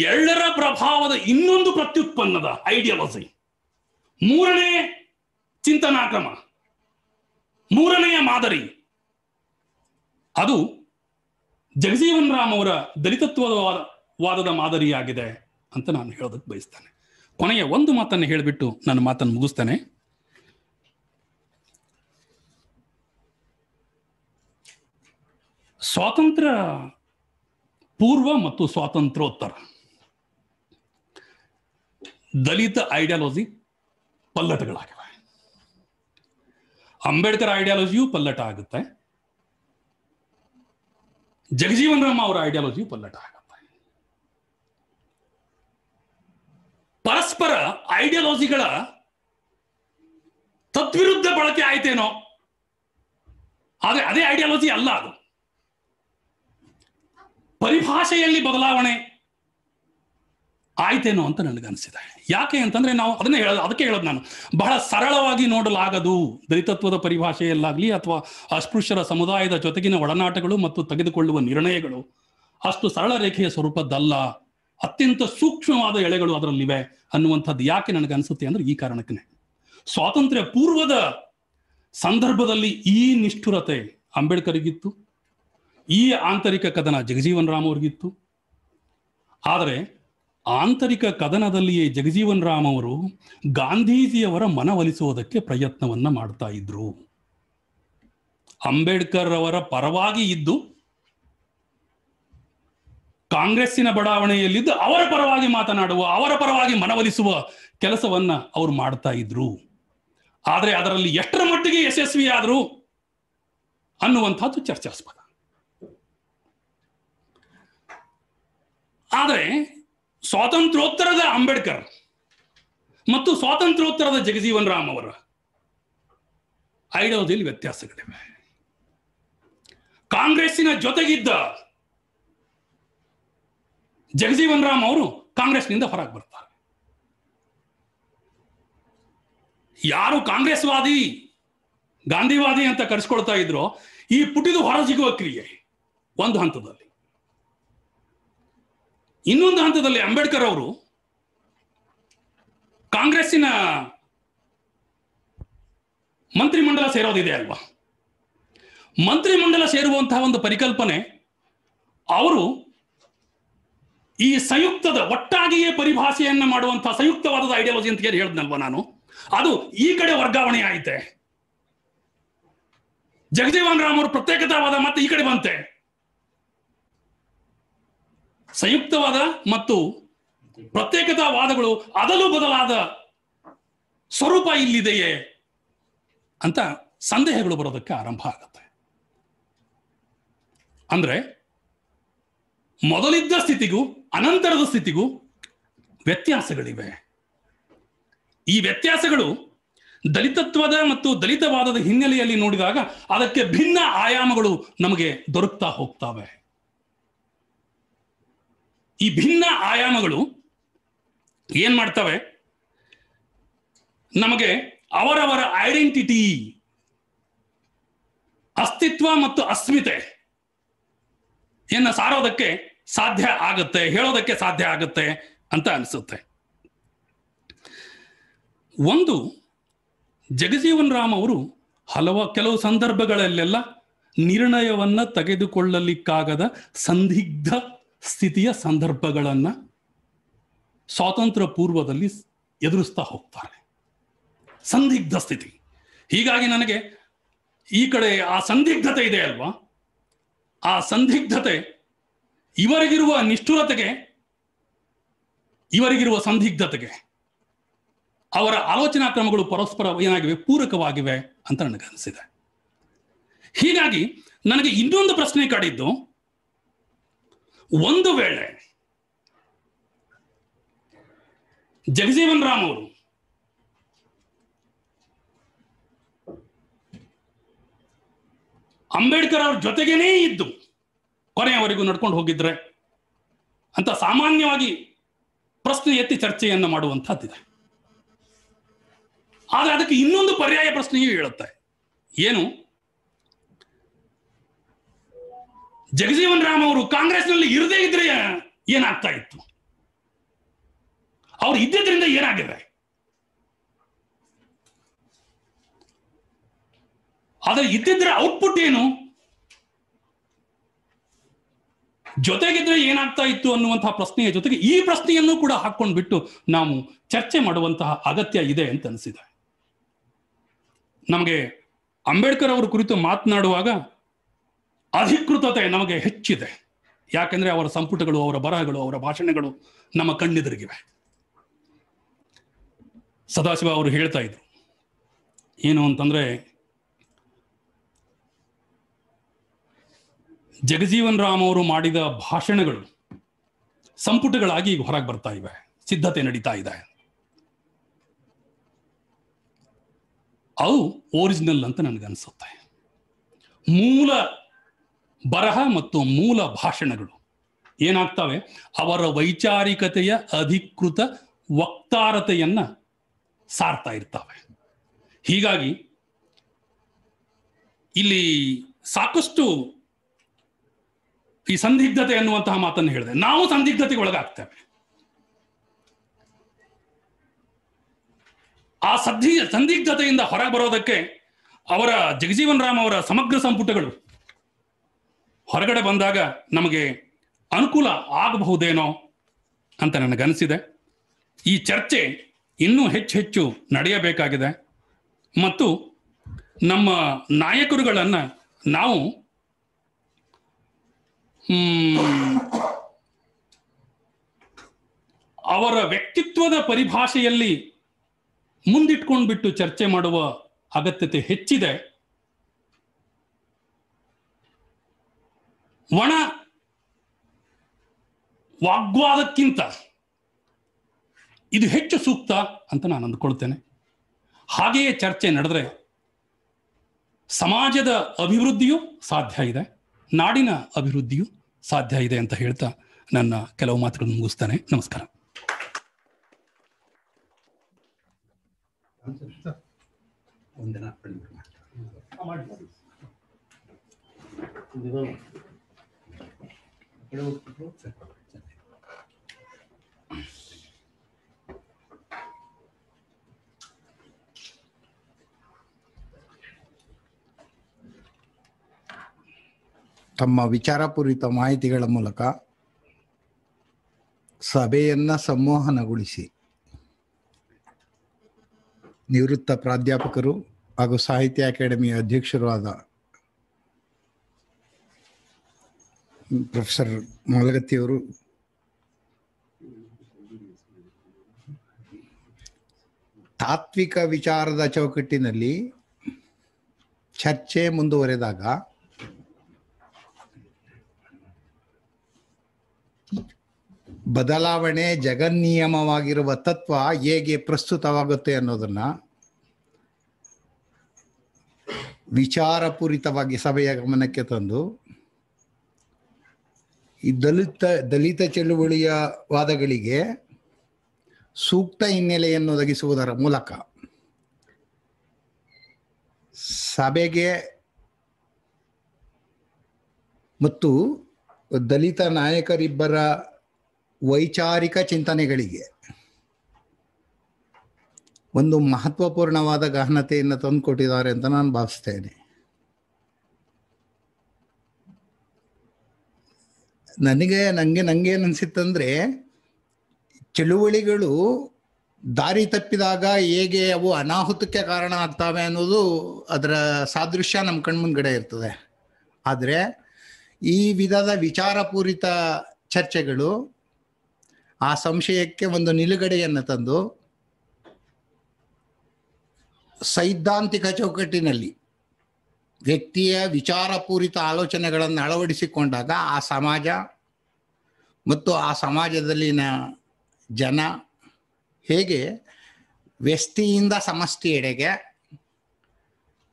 ಎರಡರ ಪ್ರಭಾವದ ಇನ್ನೊಂದು ಪ್ರತ್ಯುತ್ಪನ್ನದ ಐಡಿಯಾಲಜಿ, ಮೂರನೇ ಚಿಂತನಾ ಕ್ರಮ, ಮೂರನೆಯ ಮಾದರಿ, ಅದು ಜಗಜೀವನ್ ರಾಮ್ ಅವರ ದಲಿತತ್ವವಾದದ ಮಾದರಿಯಾಗಿದೆ ಅಂತ ನಾನು ಹೇಳೋದಕ್ಕೆ ಬಯಸ್ತೇನೆ. ಕೊನೆಯ ಒಂದು ಮಾತನ್ನು ಹೇಳಿಬಿಟ್ಟು ನನ್ನ ಮಾತನ್ನು ಮುಗಿಸ್ತೇನೆ. ಸ್ವಾತಂತ್ರ್ಯ ಪೂರ್ವ ಮತ್ತು ಸ್ವಾತಂತ್ರ್ಯೋತ್ತರ ದಲಿತ ಐಡಿಯಾಲಜಿ ಪಲ್ಲಟಗಳಾಗಿವೆ. ಅಂಬೇಡ್ಕರ್ ಐಡಿಯಾಲಜಿಯು ಪಲ್ಲಟ ಆಗುತ್ತೆ, ಜಗಜೀವನ್ ರಾಮ್ ಅವರ ಐಡಿಯಾಲಜಿಯು ಪಲ್ಲಟ ಆಗುತ್ತೆ. ಪರಸ್ಪರ ಐಡಿಯಾಲಜಿಗಳ ತದ್ವಿರುದ್ಧ ಬಳಕೆ ಆಯ್ತೇನೋ, ಆದರೆ ಅದೇ ಐಡಿಯಾಲಜಿ ಅಲ್ಲ. ಅದು ಪರಿಭಾಷೆಯಲ್ಲಿ ಬದಲಾವಣೆ ಆಯ್ತೇನೋ ಅಂತ ನನಗನ್ಸಿದೆ. ಯಾಕೆ ಅಂತಂದ್ರೆ ನಾವು ಅದನ್ನೇ ಅದಕ್ಕೆ ಹೇಳೋದು, ನಾನು ಬಹಳ ಸರಳವಾಗಿ ನೋಡಲಾಗದು. ದಲಿತತ್ವದ ಪರಿಭಾಷೆಯಲ್ಲಾಗ್ಲಿ ಅಥವಾ ಅಸ್ಪೃಶ್ಯರ ಸಮುದಾಯದ ಜೊತೆಗಿನ ಒಡನಾಟಗಳು ಮತ್ತು ತೆಗೆದುಕೊಳ್ಳುವ ನಿರ್ಣಯಗಳು ಅಷ್ಟು ಸರಳ ರೇಖೆಯ ಸ್ವರೂಪದ್ದಲ್ಲ, ಅತ್ಯಂತ ಸೂಕ್ಷ್ಮವಾದ ಎಳೆಗಳು ಅದರಲ್ಲಿವೆ ಅನ್ನುವಂಥದ್ದು ಯಾಕೆ ನನಗನ್ಸುತ್ತೆ ಅಂದ್ರೆ ಈ ಕಾರಣಕ್ಕೇ. ಸ್ವಾತಂತ್ರ್ಯ ಪೂರ್ವದ ಸಂದರ್ಭದಲ್ಲಿ ಈ ನಿಷ್ಠುರತೆ ಅಂಬೇಡ್ಕರ್ಗಿತ್ತು, ಈ ಆಂತರಿಕ ಕದನ ಜಗಜೀವನ್ ರಾಮ್ ಅವ್ರಿಗಿತ್ತು. ಆದರೆ ಆಂತರಿಕ ಕದನದಲ್ಲಿಯೇ ಜಗಜೀವನ್ ರಾಮ್ ಅವರು ಗಾಂಧೀಜಿಯವರ ಮನವೊಲಿಸುವುದಕ್ಕೆ ಪ್ರಯತ್ನವನ್ನ ಮಾಡ್ತಾ ಇದ್ರು. ಅಂಬೇಡ್ಕರ್ ಅವರ ಪರವಾಗಿ ಇದ್ದು ಕಾಂಗ್ರೆಸ್ಸಿನ ಬಡಾವಣೆಯಲ್ಲಿದ್ದು ಅವರ ಪರವಾಗಿ ಮಾತನಾಡುವ, ಅವರ ಪರವಾಗಿ ಮನವೊಲಿಸುವ ಕೆಲಸವನ್ನ ಅವರು ಮಾಡ್ತಾ ಇದ್ರು. ಆದರೆ ಅದರಲ್ಲಿ ಎಷ್ಟರ ಮಟ್ಟಿಗೆ ಯಶಸ್ವಿಯಾದರು ಅನ್ನುವಂಥದ್ದು ಚರ್ಚಾಸ್ಪದ. ಆದರೆ ಸ್ವಾತಂತ್ರ್ಯೋತ್ತರದ ಅಂಬೇಡ್ಕರ್ ಮತ್ತು ಸ್ವಾತಂತ್ರ್ಯೋತ್ತರದ ಜಗಜೀವನ್ ರಾಮ್ ಅವರ ಐಡಿಯಾಲಜಿಯಲ್ಲಿ ವ್ಯತ್ಯಾಸಗಳಿವೆ. ಕಾಂಗ್ರೆಸ್ಸಿನ ಜೊತೆಗಿದ್ದ ಜಗಜೀವನ್ ರಾಮ್ ಅವರು ಕಾಂಗ್ರೆಸ್ನಿಂದ ಹೊರಗೆ ಬರ್ತಾರೆ. ಯಾರು ಕಾಂಗ್ರೆಸ್ವಾದಿ ಗಾಂಧಿವಾದಿ ಅಂತ ಕರೆಸ್ಕೊಳ್ತಾ ಇದ್ರೋ ಈ ಪುಟಿದು ಹೊರಜಿಗುವ ಕ್ರಿಯೆ ಒಂದು ಹಂತದಲ್ಲಿ. ಇನ್ನೊಂದು ಹಂತದಲ್ಲಿ ಅಂಬೇಡ್ಕರ್ ಅವರು ಕಾಂಗ್ರೆಸ್ಸಿನ ಮಂತ್ರಿಮಂಡಲ ಸೇರೋದಿದೆ ಅಲ್ವಾ, ಮಂತ್ರಿಮಂಡಲ ಸೇರುವಂತಹ ಒಂದು ಪರಿಕಲ್ಪನೆ ಅವರು ಈ ಸಂಯುಕ್ತದ ಒಟ್ಟಾಗಿಯೇ ಪರಿಭಾಷೆಯನ್ನ ಮಾಡುವಂತಹ ಸಂಯುಕ್ತವಾದ ಐಡಿಯಾಲಜಿ ಅಂತ ಹೇಳಿ ಹೇಳಿದ್ನಲ್ವಾ ನಾನು, ಅದು ಈ ಕಡೆ ವರ್ಗಾವಣೆ ಆಯಿತೆ. ಜಗಜೀವನ್ ರಾಮ್ ಅವರು ಪ್ರತ್ಯೇಕತಾವಾದ ಮತ್ತೆ ಈ ಕಡೆ ಬಂತೆ. ಸಂಯುಕ್ತವಾದ ಮತ್ತು ಪ್ರತ್ಯೇಕತಾವಾದಗಳು ಅದಲು ಬದಲಾದ ಸ್ವರೂಪ ಇಲ್ಲಿದೆಯೇ ಅಂತ ಸಂದೇಹಗಳು ಬರೋದಕ್ಕೆ ಆರಂಭ ಆಗುತ್ತೆ. ಅಂದ್ರೆ ಮೊದಲಿದ್ದ ಸ್ಥಿತಿಗೂ ಅನಂತರದ ಸ್ಥಿತಿಗೂ ವ್ಯತ್ಯಾಸಗಳಿವೆ. ಈ ವ್ಯತ್ಯಾಸಗಳು ದಲಿತತ್ವದ ಮತ್ತು ದಲಿತವಾದದ ಹಿನ್ನೆಲೆಯಲ್ಲಿ ನೋಡಿದಾಗ ಅದಕ್ಕೆ ಭಿನ್ನ ಆಯಾಮಗಳು ನಮಗೆ ದೊರಕ್ತಾ ಹೋಗ್ತವೆ. ಈ ಭಿನ್ನ ಆಯಾಮಗಳು ಏನ್ ಮಾಡ್ತವೆ, ನಮಗೆ ಅವರವರ ಐಡೆಂಟಿಟಿ, ಅಸ್ತಿತ್ವ ಮತ್ತು ಅಸ್ಮಿತೆ ಸಾರೋದಕ್ಕೆ ಸಾಧ್ಯ ಆಗುತ್ತೆ, ಹೇಳೋದಕ್ಕೆ ಸಾಧ್ಯ ಆಗುತ್ತೆ ಅಂತ ಅನಿಸುತ್ತೆ. ಒಂದು, ಜಗಜೀವನ್ ರಾಮ್ ಅವರು ಕೆಲವು ಸಂದರ್ಭಗಳಲ್ಲೆಲ್ಲ ನಿರ್ಣಯವನ್ನ ತೆಗೆದುಕೊಳ್ಳಲಿಕ್ಕಾಗದ ಸಂದಿಗ್ಧ ಸ್ಥಿತಿಯ ಸಂದರ್ಭಗಳನ್ನ ಸ್ವಾತಂತ್ರ್ಯ ಪೂರ್ವದಲ್ಲಿ ಎದುರಿಸ್ತಾ ಹೋಗ್ತಾರೆ. ಸಂದಿಗ್ಧ ಸ್ಥಿತಿ. ಹೀಗಾಗಿ ನನಗೆ ಈ ಕಡೆ ಆ ಸಂದಿಗ್ಧತೆ ಇದೆ ಅಲ್ವಾ, ಆ ಸಂದಿಗ್ಧತೆ ಇವರಿಗಿರುವ ನಿಷ್ಠುರತೆಗೆ, ಇವರಿಗಿರುವ ಸಂದಿಗ್ಧತೆಗೆ ಅವರ ಆಲೋಚನಾ ಕ್ರಮಗಳು ಪರಸ್ಪರ ಏನಾಗಿವೆ, ಪೂರಕವಾಗಿವೆ ಅಂತ ನನಗನ್ನಿಸಿದೆ. ಹೀಗಾಗಿ ನನಗೆ ಇನ್ನೊಂದು ಪ್ರಶ್ನೆ ಕಾಡಿದ್ದು, ಒಂದು ವೇಳೆ ಜಗಜೀವನ್ ರಾಮ್ ಅವರು ಅಂಬೇಡ್ಕರ್ ಅವ್ರ ಜೊತೆಗೇನೇ ಇದ್ದು ಕೊನೆಯವರೆಗೂ ನಡ್ಕೊಂಡು ಹೋಗಿದ್ರೆ ಅಂತ ಸಾಮಾನ್ಯವಾಗಿ ಪ್ರಶ್ನೆ ಎತ್ತಿ ಚರ್ಚೆಯನ್ನ ಮಾಡುವಂತಹದ್ದಿದೆ. ಆದ್ರೆ ಅದಕ್ಕೆ ಇನ್ನೊಂದು ಪರ್ಯಾಯ ಪ್ರಶ್ನೆಯೂ ಹೇಳುತ್ತೆ. ಏನು? ಜಗಜೀವನ್ ರಾಮ್ ಅವರು ಕಾಂಗ್ರೆಸ್ನಲ್ಲಿ ಇರದೇ ಇದ್ರೆ ಏನಾಗ್ತಾ ಇತ್ತು? ಅವ್ರು ಇದ್ದಿದ್ರಿಂದ ಏನಾಗಿದೆ? ಆದ್ರೆ ಇದ್ದಿದ್ರೆ ಔಟ್ಪುಟ್ ಏನು? ಜೊತೆಗಿದ್ರೆ ಏನಾಗ್ತಾ ಇತ್ತು ಅನ್ನುವಂತಹ ಪ್ರಶ್ನೆಯ ಜೊತೆಗೆ ಈ ಪ್ರಶ್ನೆಯನ್ನು ಕೂಡ ಹಾಕೊಂಡು ಬಿಟ್ಟು ನಾವು ಚರ್ಚೆ ಮಾಡುವಂತಹ ಅಗತ್ಯ ಇದೆ ಅಂತ ಅನಿಸಿದೆ. ನಮಗೆ ಅಂಬೇಡ್ಕರ್ ಅವರ ಕುರಿತು ಮಾತನಾಡುವಾಗ ಅಧಿಕೃತತೆ ನಮಗೆ ಹೆಚ್ಚಿದೆ. ಯಾಕೆಂದ್ರೆ ಅವರ ಸಂಪುಟಗಳು, ಅವರ ಬರಹಗಳು, ಅವರ ಭಾಷಣಗಳು ನಮ್ಮ ಕಣ್ಣೆದುರಿಗಿವೆ. ಸದಾಶಿವ ಅವರು ಹೇಳ್ತಾ ಇದ್ರು ಏನು ಅಂತಂದ್ರೆ, ಜಗಜೀವನ್ ರಾಮ್ ಅವರು ಮಾಡಿದ ಭಾಷಣಗಳು ಸಂಪುಟಗಳಾಗಿ ಈಗ ಹೊರಗೆ ಬರ್ತಾ ಇವೆ, ಸಿದ್ಧತೆ ನಡೀತಾ ಇದೆ. ಅವು ಒರಿಜಿನಲ್ ಅಂತ ನನಗನ್ಸುತ್ತೆ. ಮೂಲ ಬರಹ ಮತ್ತು ಮೂಲ ಭಾಷಣಗಳು ಏನಾಗ್ತವೆ, ಅವರ ವೈಚಾರಿಕತೆಯ ಅಧಿಕೃತ ವಕ್ತಾರತೆಯನ್ನ ಸಾರ್ತಾ ಇರ್ತವೆ. ಹೀಗಾಗಿ ಇಲ್ಲಿ ಸಾಕಷ್ಟು ಈ ಸಂದಿಗ್ಧತೆ ಅನ್ನುವಂತಹ ಮಾತನ್ನು ಹೇಳಿದೆ. ನಾವು ಸಂದಿಗ್ಧತೆಗೆ ಒಳಗಾಗ್ತೇವೆ. ಆ ಸಂದಿಗ್ಧತೆಯಿಂದ ಹೊರಗೆ ಬರೋದಕ್ಕೆ ಅವರ ಜಗಜೀವನ್ ರಾಮ್ ಅವರ ಸಮಗ್ರ ಸಂಪುಟಗಳು ಹೊರಗಡೆ ಬಂದಾಗ ನಮಗೆ ಅನುಕೂಲ ಆಗಬಹುದೇನೋ ಅಂತ ನನಗನ್ನಿಸಿದೆ. ಈ ಚರ್ಚೆ ಇನ್ನೂ ಹೆಚ್ಚು ನಡೆಯಬೇಕಾಗಿದೆ ಮತ್ತು ನಮ್ಮ ನಾಯಕರುಗಳನ್ನ ನಾವು ಅವರ ವ್ಯಕ್ತಿತ್ವದ ಪರಿಭಾಷೆಯಲ್ಲಿ ಮುಂದಿಟ್ಕೊಂಡ್ಬಿಟ್ಟು ಚರ್ಚೆ ಮಾಡುವ ಅಗತ್ಯತೆ ಹೆಚ್ಚಿದೆ. ಒಣ ವಾಗ್ವಾದಕ್ಕಿಂತ ಇದು ಹೆಚ್ಚು ಸೂಕ್ತ ಅಂತ ನಾನು ಅಂದ್ಕೊಳ್ತೇನೆ. ಹಾಗೆಯೇ ಚರ್ಚೆ ನಡೆದ್ರೆ ಸಮಾಜದ ಅಭಿವೃದ್ಧಿಯೂ ಸಾಧ್ಯ ಇದೆ, ನಾಡಿನ ಅಭಿವೃದ್ಧಿಯೂ ಸಾಧ್ಯ ಇದೆ ಅಂತ ಹೇಳ್ತಾ ನನ್ನ ಕೆಲವು ಮಾತುಗಳನ್ನು ಮುಗಿಸ್ತಾನೆ. ನಮಸ್ಕಾರ. ತಮ್ಮ ವಿಚಾರಪೂರಿತ ಮಾಹಿತಿಗಳ ಮೂಲಕ ಸಭೆಯನ್ನ ಸಂಮೋಹನಗೊಳಿಸಿ ನಿವೃತ್ತ ಪ್ರಾಧ್ಯಾಪಕರು ಹಾಗೂ ಸಾಹಿತ್ಯ ಅಕಾಡೆಮಿಯ ಅಧ್ಯಕ್ಷರು ಆದ ಪ್ರೊಫೆಸರ್ ಮಾಲಗತ್ತಿಯವರು ತಾತ್ವಿಕ ವಿಚಾರದ ಚೌಕಟ್ಟಿನಲ್ಲಿ ಚರ್ಚೆ ಮುಂದುವರೆದಾಗ ಬದಲಾವಣೆ ಜಗನ್ನಿಯಮವಾಗಿರುವ ತತ್ವ ಹೇಗೆ ಪ್ರಸ್ತುತವಾಗುತ್ತೆ ಅನ್ನೋದನ್ನ ವಿಚಾರಪೂರಿತವಾಗಿ ಸಭೆಯ ಗಮನಕ್ಕೆ ತಂದು ಈ ದಲಿತ ಚಳುವಳಿಯ ವಾದಗಳಿಗೆ ಸೂಕ್ತ ಹಿನ್ನೆಲೆಯನ್ನು ಒದಗಿಸುವುದರ ಮೂಲಕ ಸಭೆಗೆ ಮತ್ತು ದಲಿತ ನಾಯಕರಿಬ್ಬರ ವೈಚಾರಿಕ ಚಿಂತನೆಗಳಿಗೆ ಒಂದು ಮಹತ್ವಪೂರ್ಣವಾದ ಗಹನತೆಯನ್ನು ತಂದುಕೊಟ್ಟಿದ್ದಾರೆ ಅಂತ ನಾನು ಭಾವಿಸ್ತೇನೆ. ನಂಗೇನು ಅನಿಸಿತ್ತಂದ್ರೆ, ಚಳುವಳಿಗಳು ದಾರಿ ತಪ್ಪಿದಾಗ ಹೇಗೆ ಅವು ಅನಾಹುತಕ್ಕೆ ಕಾರಣ ಆಗ್ತವೆ ಅನ್ನೋದು ಅದರ ಸಾದೃಶ್ಯ ನಮ್ಮ ಕಣ್ಮುಂದ್ಗಡೆ ಇರ್ತದೆ. ಆದರೆ ಈ ವಿಧದ ವಿಚಾರಪೂರಿತ ಚರ್ಚೆಗಳು ಆ ಸಂಶಯಕ್ಕೆ ಒಂದು ನಿಲುಗಡೆಯನ್ನು ತಂದು ಸೈದ್ಧಾಂತಿಕ ಚೌಕಟ್ಟಿನಲ್ಲಿ ವ್ಯಕ್ತಿಯ ವಿಚಾರಪೂರಿತ ಆಲೋಚನೆಗಳನ್ನು ಅಳವಡಿಸಿಕೊಂಡಾಗ ಆ ಸಮಾಜ ಮತ್ತು ಆ ಸಮಾಜದಲ್ಲಿನ ಜನ ಹೇಗೆ ವ್ಯಷ್ಟಿಯಿಂದ ಸಮಷ್ಟಿಯೆಡೆಗೆ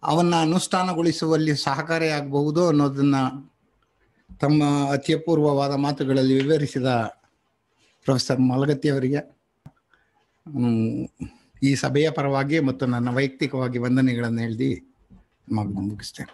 ಅವನ್ನು ಅನುಷ್ಠಾನಗೊಳಿಸುವಲ್ಲಿ ಸಹಕಾರಿಯಾಗಬಹುದು ಅನ್ನೋದನ್ನು ತಮ್ಮ ಅತ್ಯಪೂರ್ವವಾದ ಮಾತುಗಳಲ್ಲಿ ವಿವರಿಸಿದ ಪ್ರೊಫೆಸರ್ ಮಾಲಗತ್ತಿ ಅವರಿಗೆ ಈ ಸಭೆಯ ಪರವಾಗಿ ಮತ್ತು ನನ್ನ ವೈಯಕ್ತಿಕವಾಗಿ ವಂದನೆಗಳನ್ನು ಹೇಳಿ ಮುಗಿಸ್ತೇನೆ.